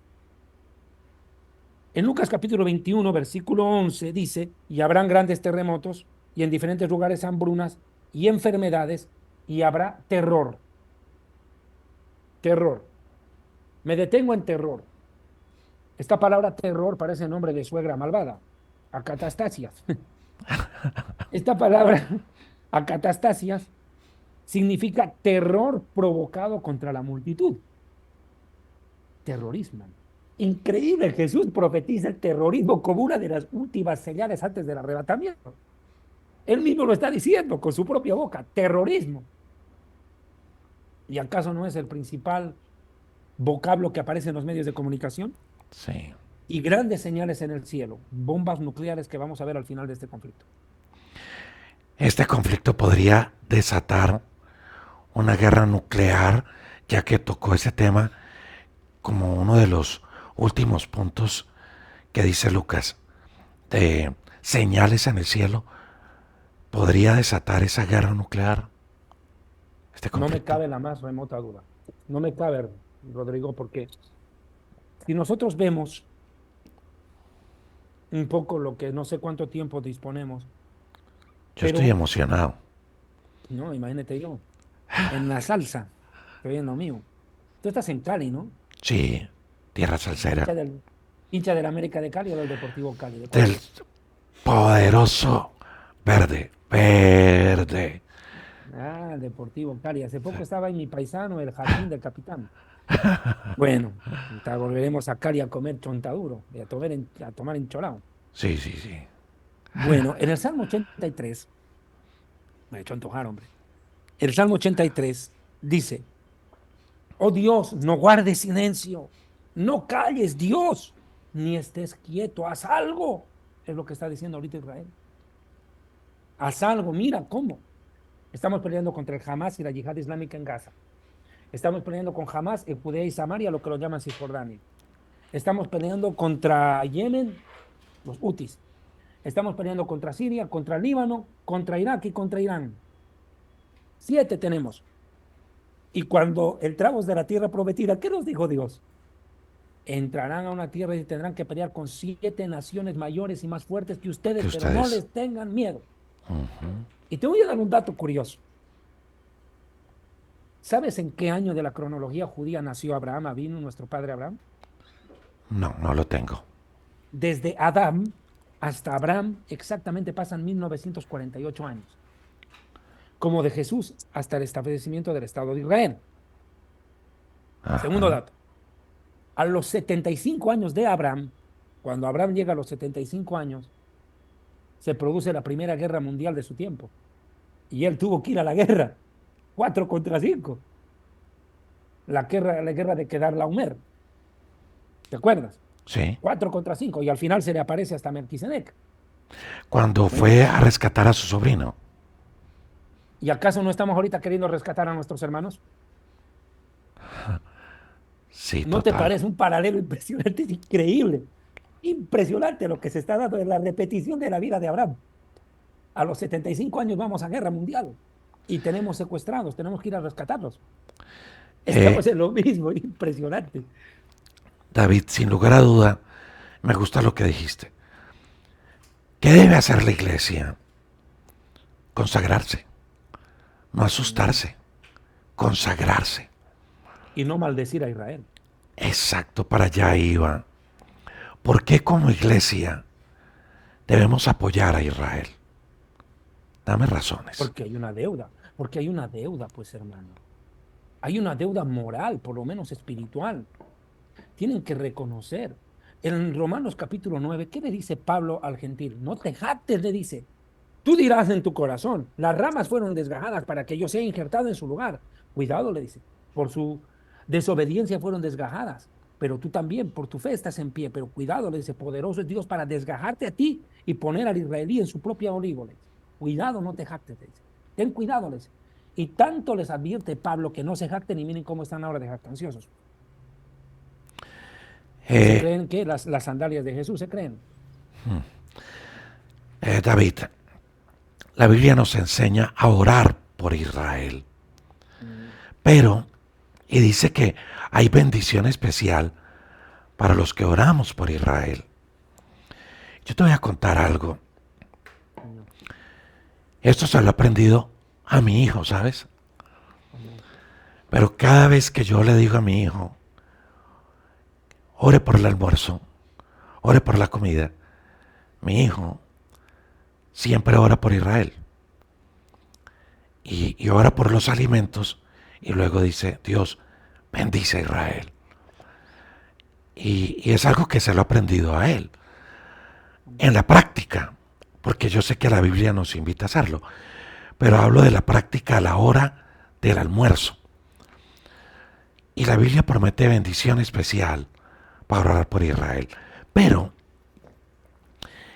En Lucas capítulo 21, versículo 11, dice, y habrán grandes terremotos, y en diferentes lugares hambrunas, y enfermedades, y habrá terror. Terror. Me detengo en terror. Esta palabra terror parece nombre de suegra malvada. Acatastasias. Esta palabra, acatastasias, significa terror provocado contra la multitud. Terrorismo. Increíble, Jesús profetiza el terrorismo como una de las últimas señales antes del arrebatamiento. Él mismo lo está diciendo con su propia boca, terrorismo. ¿Y acaso no es el principal vocablo que aparece en los medios de comunicación? Sí. Y grandes señales en el cielo, bombas nucleares que vamos a ver al final de este conflicto. Este conflicto podría desatar una guerra nuclear, ya que tocó ese tema como uno de los últimos puntos que dice Lucas, de señales en el cielo, podría desatar esa guerra nuclear, este No me conflicto. cabe la más remota duda. No me cabe, Rodrigo, porque si nosotros vemos un poco lo que no sé cuánto tiempo disponemos, Yo estoy pero emocionado. no, imagínate yo, en la salsa, estoy en lo mío. Tú estás en Cali, ¿no? Sí, tierra salsera. Hincha hincha del América de Cali o del Deportivo Cali, ¿de cuál Del eres? poderoso verde, verde. Ah, Deportivo Cali. Hace poco estaba en mi paisano, el Jardín del Capitán. Bueno, volveremos a Cali a comer chontaduro y a tomar encholado. Sí, sí, sí. Bueno, en el Salmo 83, me he hecho antojar, hombre. El Salmo 83 dice, oh Dios, no guardes silencio, no calles, Dios, ni estés quieto, haz algo. Es lo que está diciendo ahorita Israel. Haz algo, mira cómo. Estamos peleando contra el Hamas y la yihad islámica en Gaza. Estamos peleando con Hamas en Judea y Samaria, lo que lo llaman Cisjordania. Estamos peleando contra Yemen, los Hutis. Estamos peleando contra Siria, contra Líbano, contra Irak y contra Irán. 7 tenemos. Y cuando entramos de la tierra prometida, ¿qué nos dijo Dios? Entrarán a una tierra y tendrán que pelear con 7 naciones mayores y más fuertes que Que ustedes, pero no ustedes. les tengan miedo. Ujú. Y te voy a dar un dato curioso. ¿Sabes en qué año de la cronología judía nació Abraham, Avinu, nuestro padre Abraham? No, no lo tengo. Desde Adán hasta Abraham exactamente pasan 1948 años, como de Jesús hasta el establecimiento del Estado de Israel. Segundo Ajá. dato, a los 75 años de Abraham, cuando Abraham llega a los 75 años, se produce la primera guerra mundial de su tiempo. Y él tuvo que ir a la guerra, 4 contra 5, la guerra de Kedar-Laomer, ¿te acuerdas? Sí. 4 contra 5, y al final se le aparece hasta Melquisedec. cuando Bueno, fue a rescatar a su sobrino. ¿y acaso no estamos ahorita queriendo rescatar a nuestros hermanos? Sí, ¿No te total. parece un paralelo impresionante? Es increíble. Impresionante lo que se está dando en la repetición de la vida de Abraham. A los 75 años vamos a guerra mundial y tenemos secuestrados, tenemos que ir a rescatarlos. Eh, Estamos en lo mismo, impresionante. David, sin lugar a duda, me gusta lo que dijiste. ¿Qué debe hacer la iglesia? Consagrarse, no asustarse, consagrarse. Y no maldecir a Israel. Exacto, para allá iba. ¿Por qué como iglesia debemos apoyar a Israel? Dame razones. Porque hay una deuda, pues hermano. Hay una deuda moral, por lo menos espiritual. Tienen que reconocer. En Romanos capítulo 9, ¿qué le dice Pablo al gentil? No te jactes, le dice. Tú dirás en tu corazón, las ramas fueron desgajadas para que yo sea injertado en su lugar. Cuidado, le dice, por su desobediencia fueron desgajadas, pero tú también, por tu fe estás en pie. Pero cuidado, le dice, poderoso es Dios para desgajarte a ti y poner al israelí en su propia olivo. Le dice. Cuidado, no te jactes, le dice. Ten cuidado, le dice. Y tanto les advierte Pablo que no se jacten y miren cómo están ahora de jactanciosos. Que se Eh, creen que las sandalias de Jesús se creen. David, la Biblia nos enseña a orar por Israel, Mm, pero, y dice que hay bendición especial para los que oramos por Israel. Yo te voy a contar algo. no, Esto se lo he aprendido a mi hijo, ¿sabes? no. Pero cada vez que yo le digo a mi hijo, ore por el almuerzo, ore por la comida, mi hijo siempre ora por Israel. Y ora por los alimentos y luego dice, Dios, bendice a Israel. Y es algo que se lo ha aprendido a él. En la práctica, porque yo sé que la Biblia nos invita a hacerlo, pero hablo de la práctica a la hora del almuerzo. Y la Biblia promete bendición especial para orar por Israel. Pero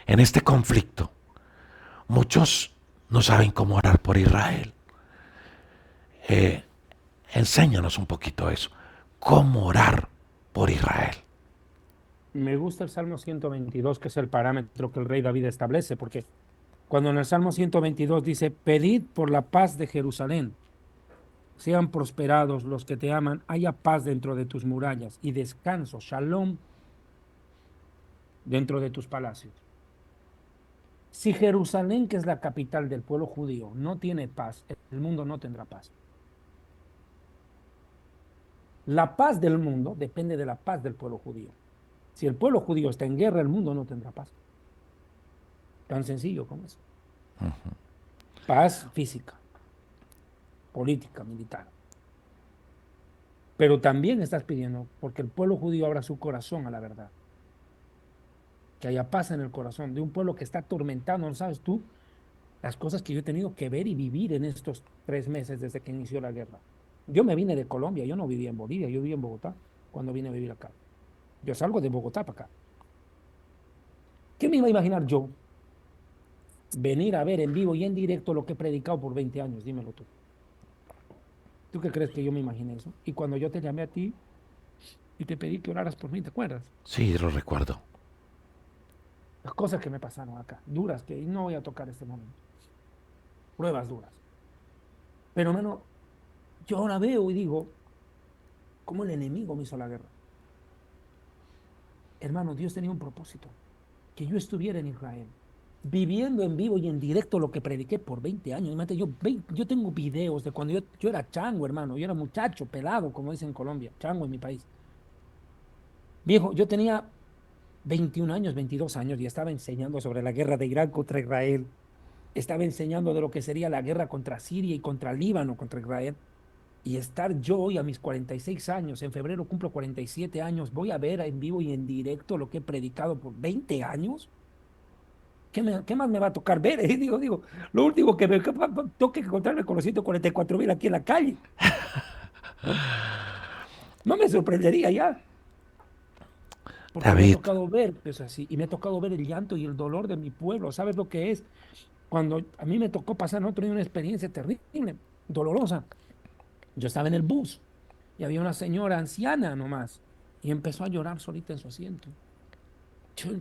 en este conflicto, muchos no saben cómo orar por Israel. Eh, Enséñanos un poquito eso. ¿Cómo orar por Israel? Me gusta el Salmo 122, que es el parámetro que el rey David establece, porque cuando en el Salmo 122 dice, pedid por la paz de Jerusalén, sean prosperados los que te aman, haya paz dentro de tus murallas y descanso, shalom, dentro de tus palacios. Si Jerusalén, que es la capital del pueblo judío, no tiene paz, el mundo no tendrá paz. La paz del mundo depende de la paz del pueblo judío. Si el pueblo judío está en guerra, el mundo no tendrá paz. Tan sencillo como eso. Paz física, política, militar. Pero también estás pidiendo porque el pueblo judío abra su corazón a la verdad. Que haya paz en el corazón de un pueblo que está atormentado. ¿No sabes tú las cosas que yo he tenido que ver y vivir en estos 3 meses desde que inició la guerra? Yo me vine de Colombia, yo no vivía en Bolivia, yo vivía en Bogotá cuando vine a vivir acá. Yo salgo de Bogotá para acá. ¿Qué me iba a imaginar yo venir a ver en vivo y en directo lo que he predicado por 20 años? Dímelo tú. ¿Tú qué crees que yo me imaginé eso? Y cuando yo te llamé a ti y te pedí que oraras por mí, ¿te acuerdas? Sí, lo recuerdo. Las cosas que me pasaron acá, duras, que no voy a tocar este momento. Pruebas duras. Pero, hermano, yo ahora veo y digo, ¿cómo el enemigo me hizo la guerra? Hermano, Dios tenía un propósito, que yo estuviera en Israel, viviendo en vivo y en directo lo que prediqué por 20 años. Imagínate, yo tengo videos de cuando yo era chango, hermano, yo era muchacho, pelado, como dicen en Colombia, chango en mi país. Viejo, yo tenía 21 años, 22 años y estaba enseñando sobre la guerra de Irán contra Israel. Estaba enseñando de lo que sería la guerra contra Siria y contra Líbano, contra Israel. Y estar yo hoy a mis 46 años, en febrero cumplo 47 años, voy a ver en vivo y en directo lo que he predicado por 20 años. ¿Qué más me va a tocar ver? Digo, lo último tengo que encontrarme con los 144,000 aquí en la calle. No me sorprendería ya. porque me ha David, tocado ver pues así, y me ha tocado ver el llanto y el dolor de mi pueblo. ¿Sabes lo que es? Cuando a mí me tocó pasar, no tuve una experiencia terrible, dolorosa. Yo estaba en el bus y había una señora anciana nomás y empezó a llorar solita en su asiento.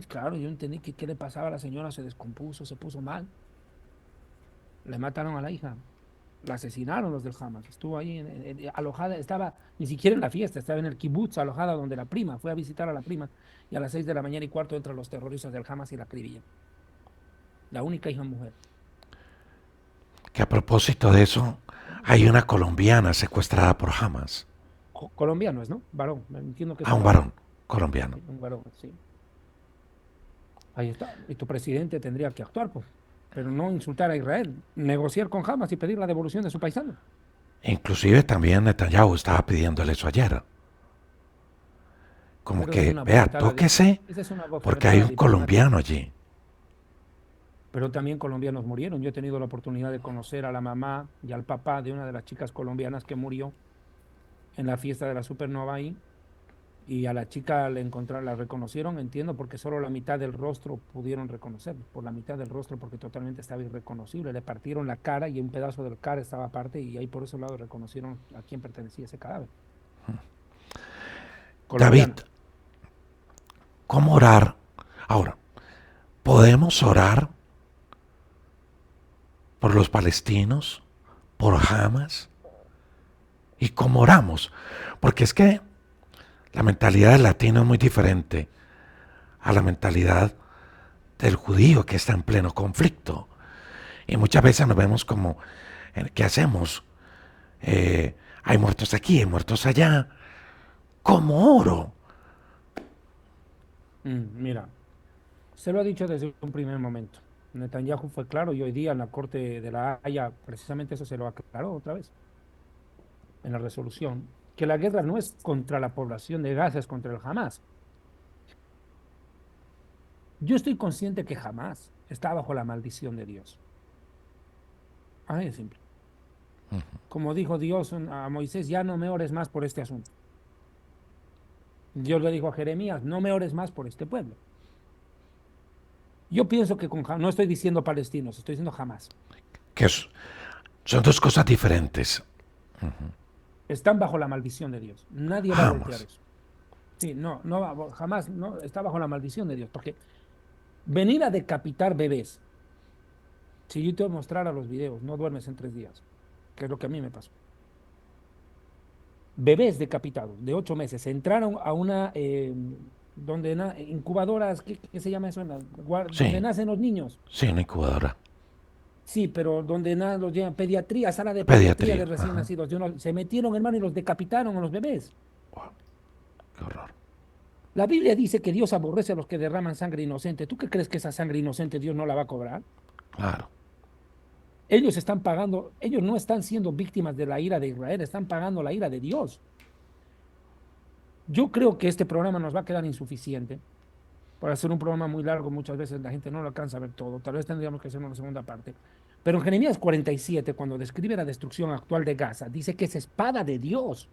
Claro, yo entendí que qué le pasaba a la señora, se descompuso, se puso mal. Le mataron a la hija, la asesinaron los del Hamas. Estuvo ahí alojada, estaba ni siquiera en la fiesta, estaba en el kibutz alojada donde la prima, fue a visitar a la prima y a las 6 de la mañana y cuarto entran los terroristas del Hamas y la acribillan. La única hija mujer. que a propósito de eso, hay una colombiana secuestrada por Hamas. Colombiano es, ¿no? Varón, entiendo que es A un un varón. varón colombiano. Sí, un varón, sí. Ahí está. Y tu presidente tendría que actuar, pues, pero no insultar a Israel, negociar con Hamas y pedir la devolución de su paisano. Inclusive también Netanyahu estaba pidiéndole eso ayer. Como Pero es que, una vea, bofetada, tóquese esa es una porque hay bofetada un diplomática. colombiano allí. Pero también colombianos murieron. Yo he tenido la oportunidad de conocer a la mamá y al papá de una de las chicas colombianas que murió en la fiesta de la Supernova ahí. Y a la chica le encontraron, la reconocieron, entiendo, porque solo la mitad del rostro pudieron reconocer, por la mitad del rostro, porque totalmente estaba irreconocible. Le partieron la cara y un pedazo del cara estaba aparte, y ahí por ese lado reconocieron a quién pertenecía ese cadáver. David, Colombiana. ¿cómo orar? Ahora, ¿podemos orar por los palestinos, por Hamas? ¿Y cómo oramos? Porque es que la mentalidad del latino es muy diferente a la mentalidad del judío que está en pleno conflicto. Y muchas veces nos vemos como, ¿qué hacemos? Hay muertos aquí, hay muertos allá. ¿Cómo oro? Mira, se lo ha dicho desde un primer momento. Netanyahu fue claro y hoy día en la Corte de la Haya precisamente eso se lo aclaró otra vez en la resolución, que la guerra no es contra la población de Gaza, es contra el Hamas. Yo estoy consciente que jamás está bajo la maldición de Dios. Así de simple. Como dijo Dios a Moisés, ya no me ores más por este asunto. Dios le dijo a Jeremías, no me ores más por este pueblo. Yo pienso que no estoy diciendo palestinos, estoy diciendo jamás. Que son dos cosas diferentes. Están bajo la maldición de Dios. Nadie va a voltear Hamas. eso. Sí, no, no, jamás, no, está bajo la maldición de Dios. Porque venir a decapitar bebés, si yo te voy a mostrar a los videos, no duermes en 3 días, que es lo que a mí me pasó. Bebés decapitados de 8 meses entraron a una donde incubadoras, ¿qué se llama eso? Donde Sí, nacen los niños. sí, una incubadora. Sí, pero donde los llevan, pediatría, sala de pediatría de Pediatría. recién Ajá. nacidos. Se metieron, hermano, y los decapitaron a los bebés. Wow, qué horror. La Biblia dice que Dios aborrece a los que derraman sangre inocente. ¿Tú qué crees que esa sangre inocente Dios no la va a cobrar? Claro. Ellos están pagando, ellos no están siendo víctimas de la ira de Israel, están pagando la ira de Dios. Yo creo que este programa nos va a quedar insuficiente. Para hacer un programa muy largo, muchas veces la gente no lo alcanza a ver todo. Tal vez tendríamos que hacer una segunda parte. Pero en Jeremías 47, cuando describe la destrucción actual de Gaza, dice que es espada de Dios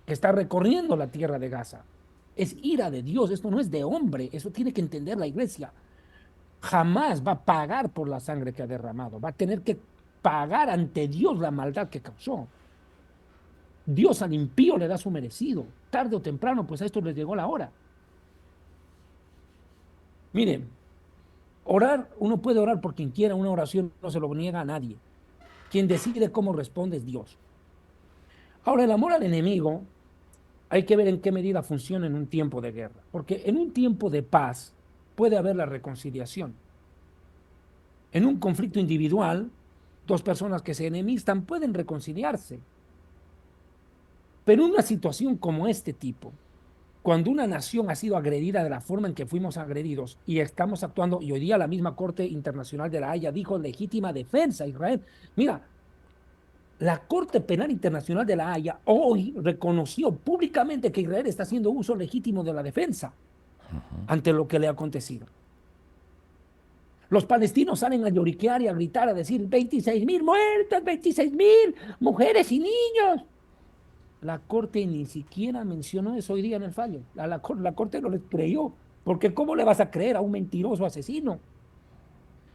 que está recorriendo la tierra de Gaza. Es ira de Dios, esto no es de hombre, eso tiene que entender la iglesia. Jamás va a pagar por la sangre que ha derramado, va a tener que pagar ante Dios la maldad que causó. Dios al impío le da su merecido, tarde o temprano, pues a esto les llegó la hora. Miren, orar, uno puede orar por quien quiera, una oración no se lo niega a nadie. Quien decide cómo responde es Dios. Ahora, el amor al enemigo hay que ver en qué medida funciona en un tiempo de guerra, porque en un tiempo de paz puede haber la reconciliación. En un conflicto individual, dos personas que se enemistan pueden reconciliarse, pero en una situación como este tipo, cuando una nación ha sido agredida de la forma en que fuimos agredidos y estamos actuando, y hoy día la misma Corte Internacional de la Haya dijo legítima defensa a Israel. Mira, la Corte Penal Internacional de la Haya hoy reconoció públicamente que Israel está haciendo uso legítimo de la defensa ante lo que le ha acontecido. Los palestinos salen a lloriquear y a gritar, a decir 26.000 muertos, 26.000 mujeres y niños. La Corte ni siquiera mencionó eso hoy día en el fallo. La Corte no les creyó, porque ¿cómo le vas a creer a un mentiroso asesino?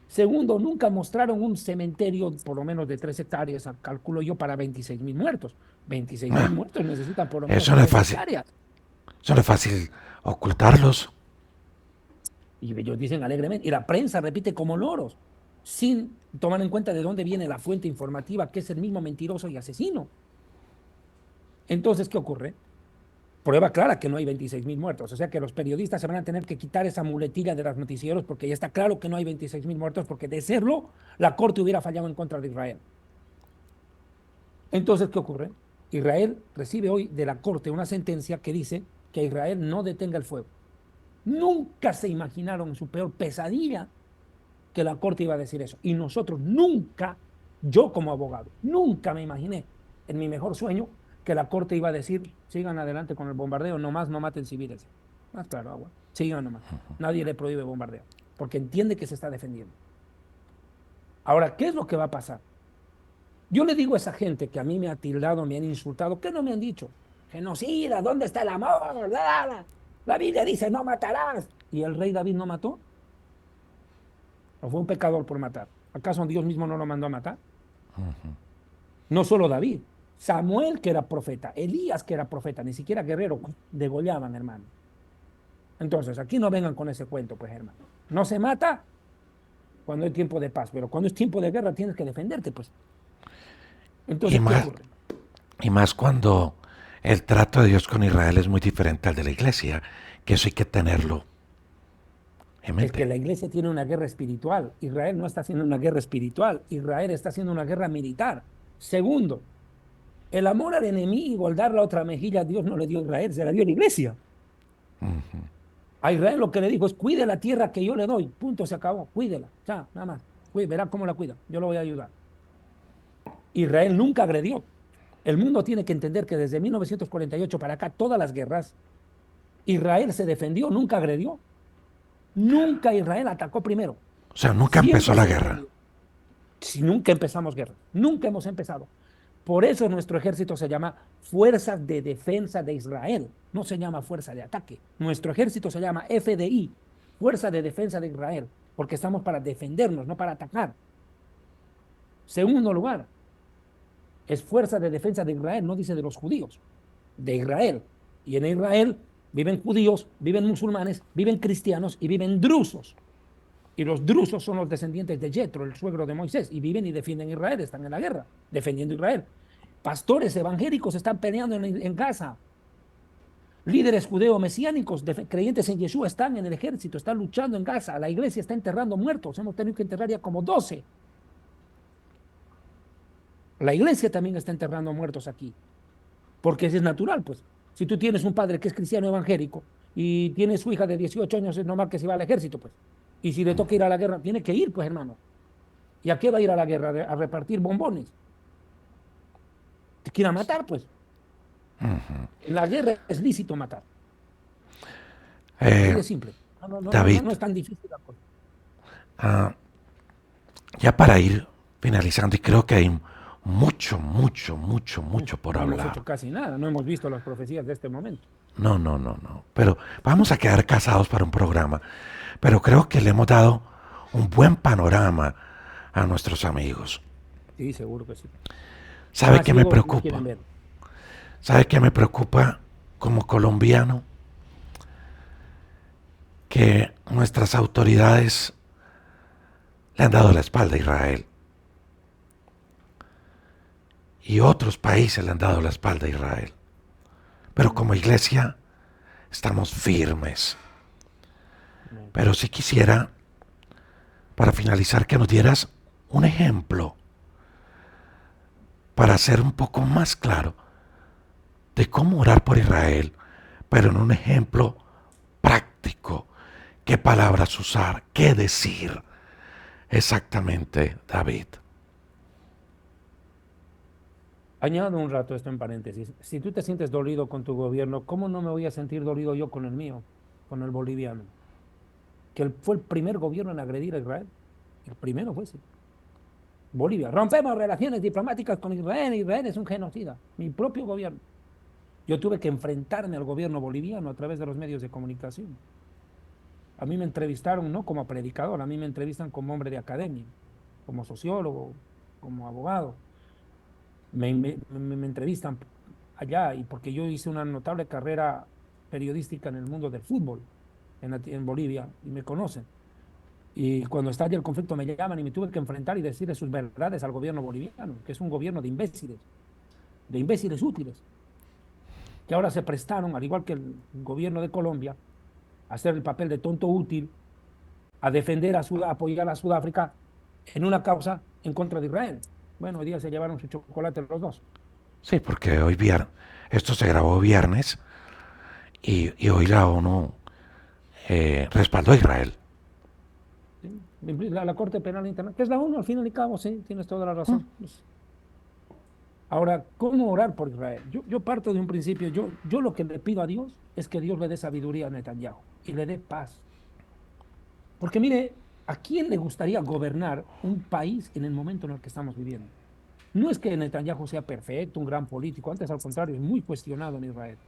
Segundo, nunca mostraron un cementerio por lo menos de 3 hectáreas, calculo yo, para 26.000 muertos. 26.000 Ah, muertos necesitan por lo menos eso no es 3 fácil. hectáreas. Eso no es fácil ocultarlos. Y ellos dicen alegremente, y la prensa repite como loros, sin tomar en cuenta de dónde viene la fuente informativa, que es el mismo mentiroso y asesino. Entonces, ¿qué ocurre? Prueba clara que no hay 26.000 muertos. O sea que los periodistas se van a tener que quitar esa muletilla de los noticieros porque ya está claro que no hay 26.000 muertos, porque de serlo, la Corte hubiera fallado en contra de Israel. Entonces, ¿qué ocurre? Israel recibe hoy de la Corte una sentencia que dice que Israel no detenga el fuego. Nunca se imaginaron en su peor pesadilla que la Corte iba a decir eso. Y nosotros nunca, yo como abogado, nunca me imaginé en mi mejor sueño que la Corte iba a decir, sigan adelante con el bombardeo, nomás no maten civiles. Más claro, agua, sigan nomás. Nadie le prohíbe bombardeo, porque entiende que se está defendiendo. Ahora, ¿qué es lo que va a pasar? Yo le digo a esa gente que a mí me ha tildado, me han insultado, ¿qué no me han dicho? Genocida, ¿dónde está el amor? La Biblia dice, no matarás. ¿Y el rey David no mató? ¿O fue un pecador por matar? ¿Acaso Dios mismo no lo mandó a matar? No solo David, Samuel, que era profeta, Elías, que era profeta, ni siquiera guerrero, degollaban, hermano. Entonces, aquí no vengan con ese cuento, pues, hermano. No se mata cuando hay tiempo de paz, pero cuando es tiempo de guerra tienes que defenderte, pues. Y Entonces, ¿qué más, ocurre? y más cuando el trato de Dios con Israel es muy diferente al de la iglesia, que eso hay que tenerlo en Es que mente. la iglesia tiene una guerra espiritual. Israel no está haciendo una guerra espiritual. Israel está haciendo una guerra militar. Segundo, el amor al enemigo, el dar la otra mejilla, Dios no le dio a Israel, se la dio a la iglesia. A Israel lo que le dijo es, cuide la tierra que yo le doy. Punto, se acabó. Cuídela. Ya, nada más. Verá cómo la cuida. Yo lo voy a ayudar. Israel nunca agredió. El mundo tiene que entender que desde 1948 para acá, todas las guerras, Israel se defendió, nunca agredió. Nunca Israel atacó primero. O sea, nunca empezó Siempre la se guerra. defendió. Si nunca empezamos guerra, nunca hemos empezado. Por eso nuestro ejército se llama Fuerzas de Defensa de Israel, no se llama Fuerza de Ataque. Nuestro ejército se llama FDI, Fuerza de Defensa de Israel, porque estamos para defendernos, no para atacar. Segundo lugar, es Fuerza de Defensa de Israel, no dice de los judíos, de Israel. Y en Israel viven judíos, viven musulmanes, viven cristianos y viven drusos. Y los drusos son los descendientes de Jetro, el suegro de Moisés, y viven y defienden Israel, están en la guerra, defendiendo Israel. Pastores evangélicos están peleando en Gaza. Líderes judeo-mesiánicos, creyentes en Yeshua, están en el ejército, están luchando en Gaza. La iglesia está enterrando muertos. Hemos tenido que enterrar ya como 12. La iglesia también está enterrando muertos aquí, porque es natural, pues. Si tú tienes un padre que es cristiano evangélico y tiene su hija de 18 años, es normal que se va al ejército, pues. Y si le toca ir a la guerra, tiene que ir, pues, hermano. ¿Y a qué va a ir a la guerra? A repartir bombones. Te quieren matar, pues. En la guerra es lícito matar. Así Eh, de simple. David, No es tan difícil la cosa. ah, ya para ir finalizando, y creo que hay mucho, mucho, mucho, mucho por No hemos hablar. hecho casi nada, no hemos visto las profecías de este momento. No, no, no, no. Pero vamos a quedar casados para un programa. Pero creo que le hemos dado un buen panorama a nuestros amigos. Sí, seguro que sí. ¿Sabe Más qué me ciegos no quieren preocupa? ver. ¿Sabe qué me preocupa como colombiano? Que nuestras autoridades le han dado la espalda a Israel. Y otros países le han dado la espalda a Israel. Pero como iglesia estamos firmes. Pero si quisiera, para finalizar, que nos dieras un ejemplo para ser un poco más claro de cómo orar por Israel, pero en un ejemplo práctico. ¿Qué palabras usar? ¿Qué decir? Exactamente, David. Añado un rato esto en paréntesis. Si tú te sientes dolido con tu gobierno, ¿cómo no me voy a sentir dolido yo con el mío, con el boliviano? Que fue el primer gobierno en agredir a Israel. El primero fue ese. Bolivia. Rompemos relaciones diplomáticas con Israel. Israel es un genocida. Mi propio gobierno. Yo tuve que enfrentarme al gobierno boliviano a través de los medios de comunicación. A mí me entrevistaron no como predicador, a mí me entrevistan como hombre de academia, como sociólogo, como abogado. Me entrevistan allá y porque yo hice una notable carrera periodística en el mundo del fútbol en Bolivia y me conocen. Y cuando estalla el conflicto me llaman y me tuve que enfrentar y decirle sus verdades al gobierno boliviano, que es un gobierno de imbéciles útiles, que ahora se prestaron, al igual que el gobierno de Colombia, a hacer el papel de tonto útil, a defender a apoyar a Sudáfrica en una causa en contra de Israel. Bueno, hoy día se llevaron su chocolate los dos. Sí, porque hoy viernes, esto se grabó viernes y hoy la ONU respaldó a Israel. ¿Sí? La Corte Penal Internacional, que es la ONU, al fin y al cabo, sí, tienes toda la razón. Ahora, ¿cómo orar por Israel? Yo parto de un principio, yo lo que le pido a Dios es que Dios le dé sabiduría a Netanyahu y le dé paz. Porque mire, ¿a quién le gustaría gobernar un país en el momento en el que estamos viviendo? No es que Netanyahu sea perfecto, un gran político, antes al contrario, es muy cuestionado en Israel.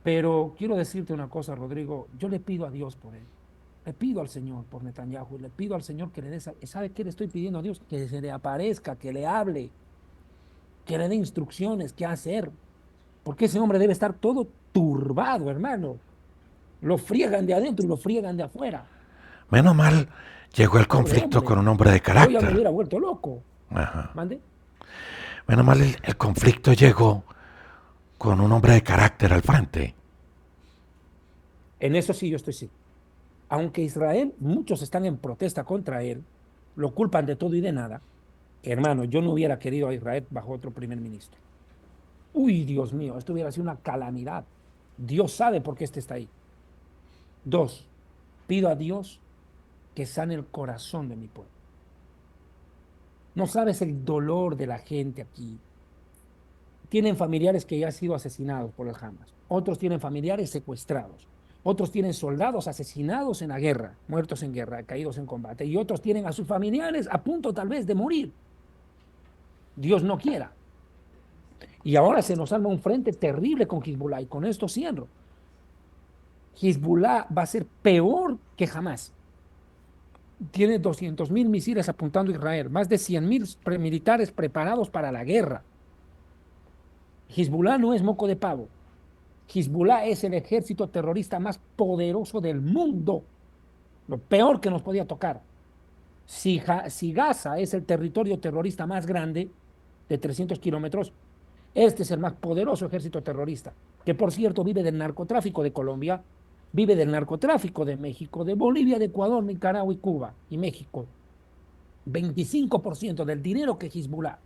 Pero quiero decirte una cosa, Rodrigo, yo le pido a Dios por él. Le pido al Señor por Netanyahu, le pido al Señor que le dé, ¿sabe qué le estoy pidiendo a Dios? Que se le aparezca, que le hable, que le dé instrucciones, qué hacer. Porque ese hombre debe estar todo turbado, hermano. Lo friegan de adentro y lo friegan de afuera. Menos mal llegó el Pobre conflicto con hombre. un hombre de Yo ya me carácter. hubiera vuelto loco. Ajá. ¿Mande? Menos mal el conflicto llegó con un hombre de carácter al frente. En eso sí yo estoy sí. Aunque Israel, muchos están en protesta contra él, lo culpan de todo y de nada. Hermano, yo no hubiera querido a Israel bajo otro primer ministro. Uy, Dios mío, esto hubiera sido una calamidad. Dios sabe por qué este está ahí. Dos, pido a Dios que sane el corazón de mi pueblo. No sabes el dolor de la gente aquí. Tienen familiares que ya han sido asesinados por el Hamas. Otros tienen familiares secuestrados. Otros tienen soldados asesinados en la guerra, muertos en guerra, caídos en combate. Y otros tienen a sus familiares a punto tal vez de morir. Dios no quiera. Y ahora se nos arma un frente terrible con Hezbollah. Y con esto cierro. Hezbollah va a ser peor que jamás. Tiene 200.000 misiles apuntando a Israel, más de 100.000 militares preparados para la guerra. Hezbollah no es moco de pavo. Hezbollah es el ejército terrorista más poderoso del mundo. Lo peor que nos podía tocar. Si Gaza es el territorio terrorista más grande, de 300 kilómetros, este es el más poderoso ejército terrorista, que por cierto vive del narcotráfico de Colombia, vive del narcotráfico de México, de Bolivia, de Ecuador, Nicaragua y Cuba y México. 25% del dinero que Hezbollah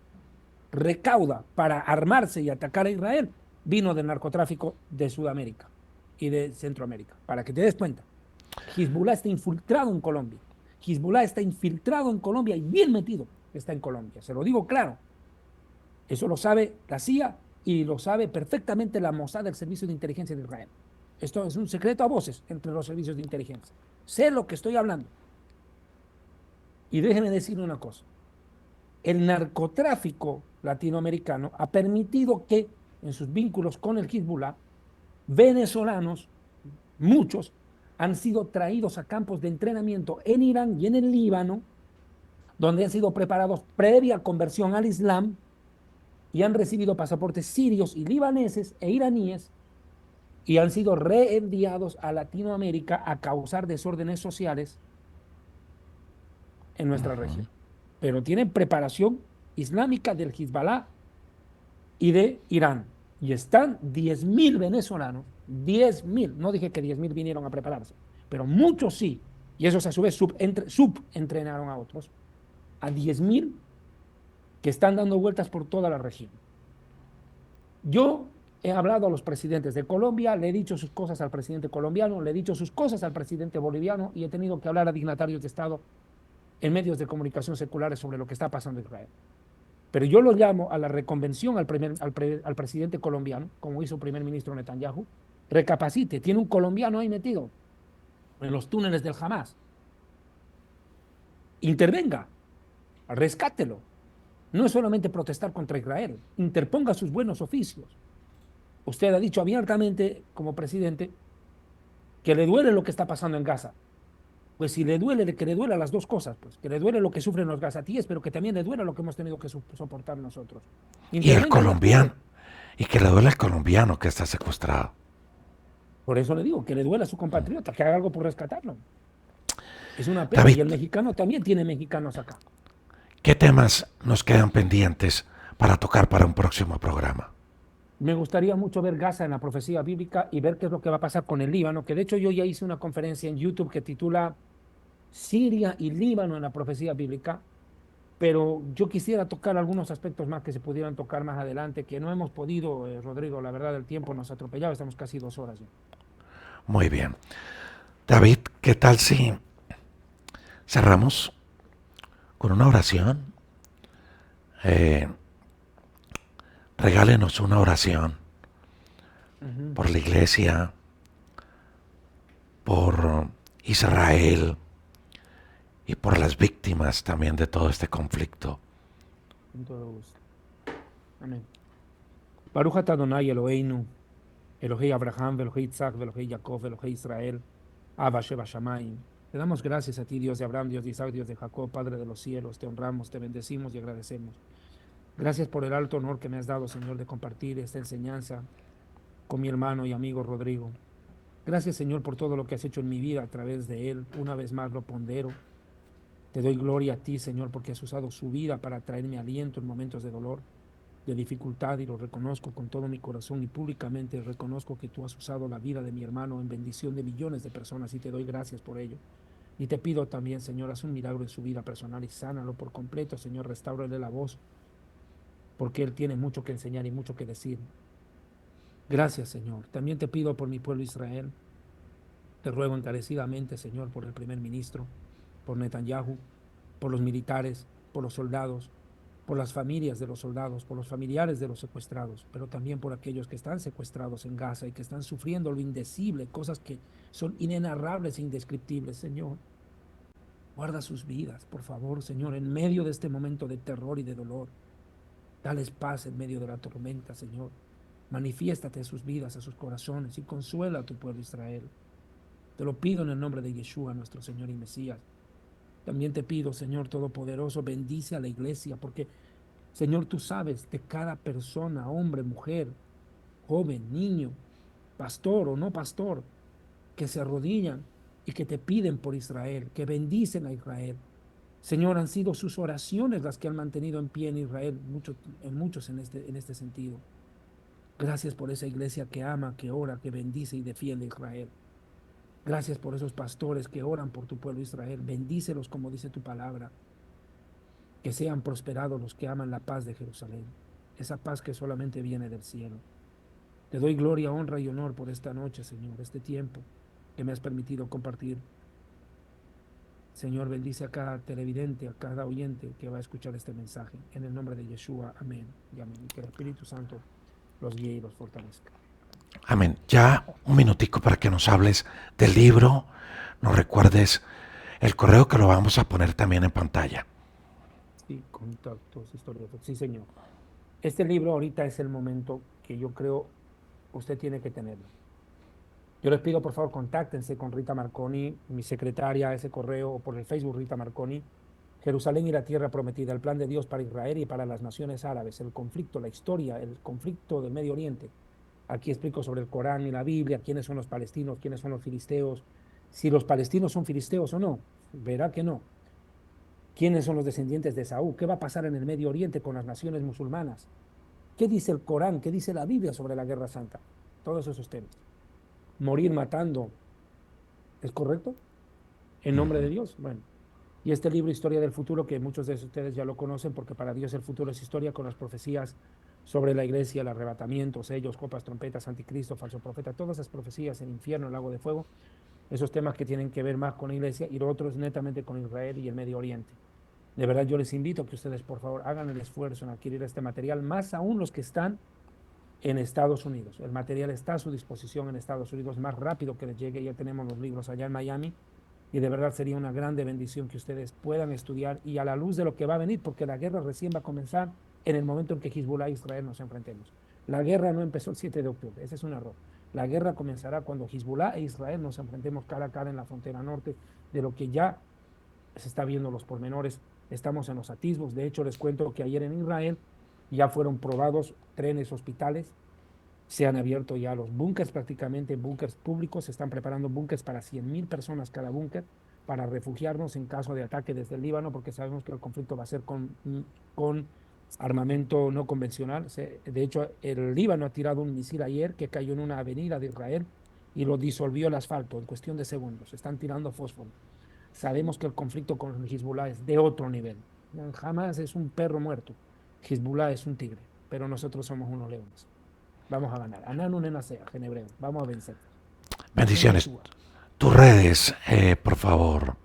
recauda para armarse y atacar a Israel vino del narcotráfico de Sudamérica y de Centroamérica, para que te des cuenta. Hezbollah está infiltrado en Colombia. Hezbollah está infiltrado en Colombia y bien metido está en Colombia. Se lo digo claro. Eso lo sabe la CIA y lo sabe perfectamente la Mossad del Servicio de Inteligencia de Israel. Esto es un secreto a voces entre los servicios de inteligencia. Sé lo que estoy hablando. Y déjeme decir una cosa. El narcotráfico latinoamericano ha permitido que en sus vínculos con el Hezbollah, venezolanos, muchos, han sido traídos a campos de entrenamiento en Irán y en el Líbano, donde han sido preparados previa conversión al Islam y han recibido pasaportes sirios y libaneses e iraníes y han sido reenviados a Latinoamérica a causar desórdenes sociales en nuestra región. Pero tienen preparación islámica del Hezbollah y de Irán. Y están 10.000 venezolanos, 10.000, no dije que 10.000 vinieron a prepararse, pero muchos sí, y esos a su vez subentrenaron a otros, a 10.000 que están dando vueltas por toda la región. Yo he hablado a los presidentes de Colombia, le he dicho sus cosas al presidente colombiano, le he dicho sus cosas al presidente boliviano y he tenido que hablar a dignatarios de Estado en medios de comunicación seculares sobre lo que está pasando en Israel. Pero yo lo llamo a la reconvención al presidente colombiano, como hizo el primer ministro Netanyahu, recapacite, tiene un colombiano ahí metido en los túneles del Hamas. Intervenga, rescátelo. No es solamente protestar contra Israel, interponga sus buenos oficios. Usted ha dicho abiertamente, como presidente, que le duele lo que está pasando en Gaza. Pues si le duele, que le duela las dos cosas, pues que le duele lo que sufren los gazatíes, pero que también le duela lo que hemos tenido que soportar nosotros. Y el Intervenga y colombiano, actúe. y que le duele al colombiano que está secuestrado. Por eso le digo, que le duela a su compatriota, que haga algo por rescatarlo. Es una pena. David, Y el mexicano también tiene mexicanos acá. ¿qué temas nos quedan pendientes para tocar para un próximo programa? Me gustaría mucho ver Gaza en la profecía bíblica y ver qué es lo que va a pasar con el Líbano, que de hecho yo ya hice una conferencia en YouTube que titula Siria y Líbano en la profecía bíblica, pero yo quisiera tocar algunos aspectos más que se pudieran tocar más adelante, que no hemos podido, Rodrigo, la verdad el tiempo nos ha atropellado, estamos casi 2 horas ya. Muy bien. David, ¿qué tal si cerramos con una oración? Eh, Regálenos una oración Ujú. por la iglesia, por Israel y por las víctimas también de todo este conflicto. Con todo gusto. Amén. Baruch atah Adonai Eloheinu, Elohei Abraham, Elohei Isaac, Elohei Jacob, Elohei Israel, Abba Sheba Shamayim. Te damos gracias a ti, Dios de Abraham, Dios de Isaac, Dios de Jacob, Padre de los cielos. Te honramos, te bendecimos y agradecemos. Gracias por el alto honor que me has dado, Señor, de compartir esta enseñanza con mi hermano y amigo Rodrigo. Gracias, Señor, por todo lo que has hecho en mi vida a través de él. Una vez más lo pondero. Te doy gloria a ti, Señor, porque has usado su vida para traerme aliento en momentos de dolor, de dificultad, y lo reconozco con todo mi corazón y públicamente reconozco que tú has usado la vida de mi hermano en bendición de millones de personas y te doy gracias por ello. Y te pido también, Señor, haz un milagro en su vida personal y sánalo por completo, Señor, restáurale la voz, porque él tiene mucho que enseñar y mucho que decir. Gracias, Señor. También te pido por mi pueblo Israel. Te ruego encarecidamente, Señor, por el primer ministro, por Netanyahu, por los militares, por los soldados, por las familias de los soldados, por los familiares de los secuestrados, pero también por aquellos que están secuestrados en Gaza y que están sufriendo lo indecible, cosas que son inenarrables e indescriptibles, Señor. Guarda sus vidas, por favor, Señor, en medio de este momento de terror y de dolor. Dales paz en medio de la tormenta, Señor. Manifiéstate a sus vidas, a sus corazones y consuela a tu pueblo Israel. Te lo pido en el nombre de Yeshua, nuestro Señor y Mesías. También te pido, Señor Todopoderoso, bendice a la iglesia, porque, Señor, tú sabes de cada persona, hombre, mujer, joven, niño, pastor o no pastor, que se arrodillan y que te piden por Israel, que bendicen a Israel. Señor, han sido sus oraciones las que han mantenido en pie en Israel, muchos en este sentido. Gracias por esa iglesia que ama, que ora, que bendice y defiende a Israel. Gracias por esos pastores que oran por tu pueblo Israel. Bendícelos como dice tu palabra. Que sean prosperados los que aman la paz de Jerusalén. Esa paz que solamente viene del cielo. Te doy gloria, honra y honor por esta noche, Señor, este tiempo que me has permitido compartir. Señor, bendice a cada televidente, a cada oyente que va a escuchar este mensaje. En el nombre de Yeshua, amén y amén. Y que el Espíritu Santo los guíe y los fortalezca. Amén. Ya un minutico para que nos hables del libro, nos recuerdes el correo que lo vamos a poner también en pantalla. Sí, contactos, historias. Sí, Señor. Este libro ahorita es el momento que yo creo usted tiene que tenerlo. Yo les pido, por favor, contáctense con Rita Marconi, mi secretaria, ese correo, o por el Facebook Rita Marconi. Jerusalén y la tierra prometida, el plan de Dios para Israel y para las naciones árabes, el conflicto, la historia, el conflicto del Medio Oriente. Aquí explico sobre el Corán y la Biblia, quiénes son los palestinos, quiénes son los filisteos, si los palestinos son filisteos o no. Verá que no. ¿Quiénes son los descendientes de Saúl? ¿Qué va a pasar en el Medio Oriente con las naciones musulmanas? ¿Qué dice el Corán? ¿Qué dice la Biblia sobre la Guerra Santa? Todos esos temas. Morir matando, ¿es correcto? ¿En nombre de Dios? Bueno. Y este libro, Historia del Futuro, que muchos de ustedes ya lo conocen, porque para Dios el futuro es historia, con las profecías sobre la iglesia, el arrebatamiento, sellos, copas, trompetas, anticristo, falso profeta, todas esas profecías, el infierno, el lago de fuego, esos temas que tienen que ver más con la iglesia, y lo otro es netamente con Israel y el Medio Oriente. De verdad, yo les invito a que ustedes, por favor, hagan el esfuerzo en adquirir este material, más aún los que están en Estados Unidos. El material está a su disposición en Estados Unidos, más rápido que les llegue. Ya tenemos los libros allá en Miami, Y de verdad sería una grande bendición que ustedes puedan estudiar y a la luz de lo que va a venir, porque la guerra recién va a comenzar en el momento en que Hezbollah e Israel nos enfrentemos. La guerra no empezó el 7 de octubre, ese es un error. La guerra comenzará cuando Hezbollah e Israel nos enfrentemos cara a cara en la frontera norte, de lo que ya se está viendo los pormenores. Estamos en los atisbos. De hecho, les cuento que ayer en Israel ya fueron probados trenes, hospitales, se han abierto ya los búnkers, prácticamente búnkers públicos, se están preparando búnkers para 100.000 personas cada búnker, para refugiarnos en caso de ataque desde el Líbano, porque sabemos que el conflicto va a ser con armamento no convencional. De hecho, el Líbano ha tirado un misil ayer que cayó en una avenida de Israel y lo disolvió el asfalto en cuestión de segundos. Están tirando fósforo. Sabemos que el conflicto con Hezbollah es de otro nivel. Jamás es un perro muerto. Hezbollah es un tigre, pero nosotros somos unos leones. Vamos a ganar. Ananu Nenasea, en hebreo. Vamos a vencer. Bashem Bendiciones. Yeshua. Tus redes, por favor.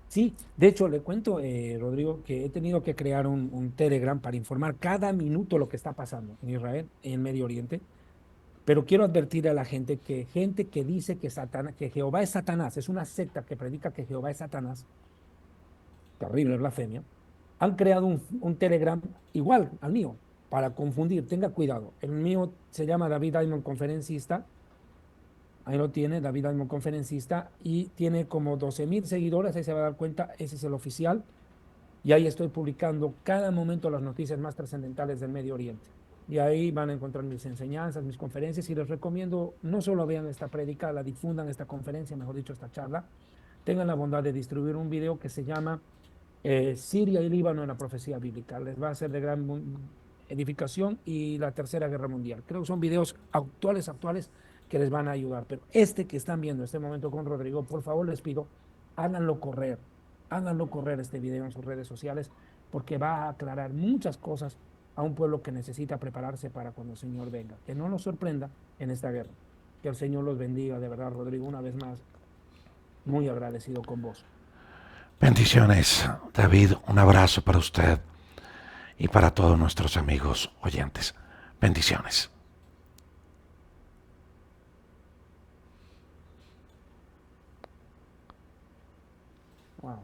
Sí, de hecho, le cuento, Rodrigo, que he tenido que crear un Telegram para informar cada minuto lo que está pasando en Israel, en Medio Oriente. Pero quiero advertir a la gente que dice que que Jehová es Satanás, es una secta que predica que Jehová es Satanás, terrible blasfemia, han creado un Telegram igual al mío para confundir. Tenga cuidado. El mío se llama David Diamond Conferencista. Ahí lo tiene, David Diamond Conferencista, y tiene como 12.000 seguidores. Ahí se va a dar cuenta, ese es el oficial. Y ahí estoy publicando cada momento las noticias más trascendentales del Medio Oriente. Y ahí van a encontrar mis enseñanzas, mis conferencias, y les recomiendo no solo vean esta prédica, la difundan esta conferencia, mejor dicho, esta charla, tengan la bondad de distribuir un video que se llama Siria y Líbano en la profecía bíblica. Les va a ser de gran edificación, y la Tercera Guerra Mundial. Creo que son videos actuales que les van a ayudar. Pero este que están viendo, este momento con Rodrigo, por favor les pido, háganlo correr. Háganlo correr este video en sus redes sociales, porque va a aclarar muchas cosas a un pueblo que necesita prepararse para cuando el Señor venga. Que no nos sorprenda en esta guerra. Que el Señor los bendiga, de verdad, Rodrigo, una vez más, muy agradecido con vos. Bendiciones, David. Un abrazo para usted y para todos nuestros amigos oyentes. Bendiciones. Wow.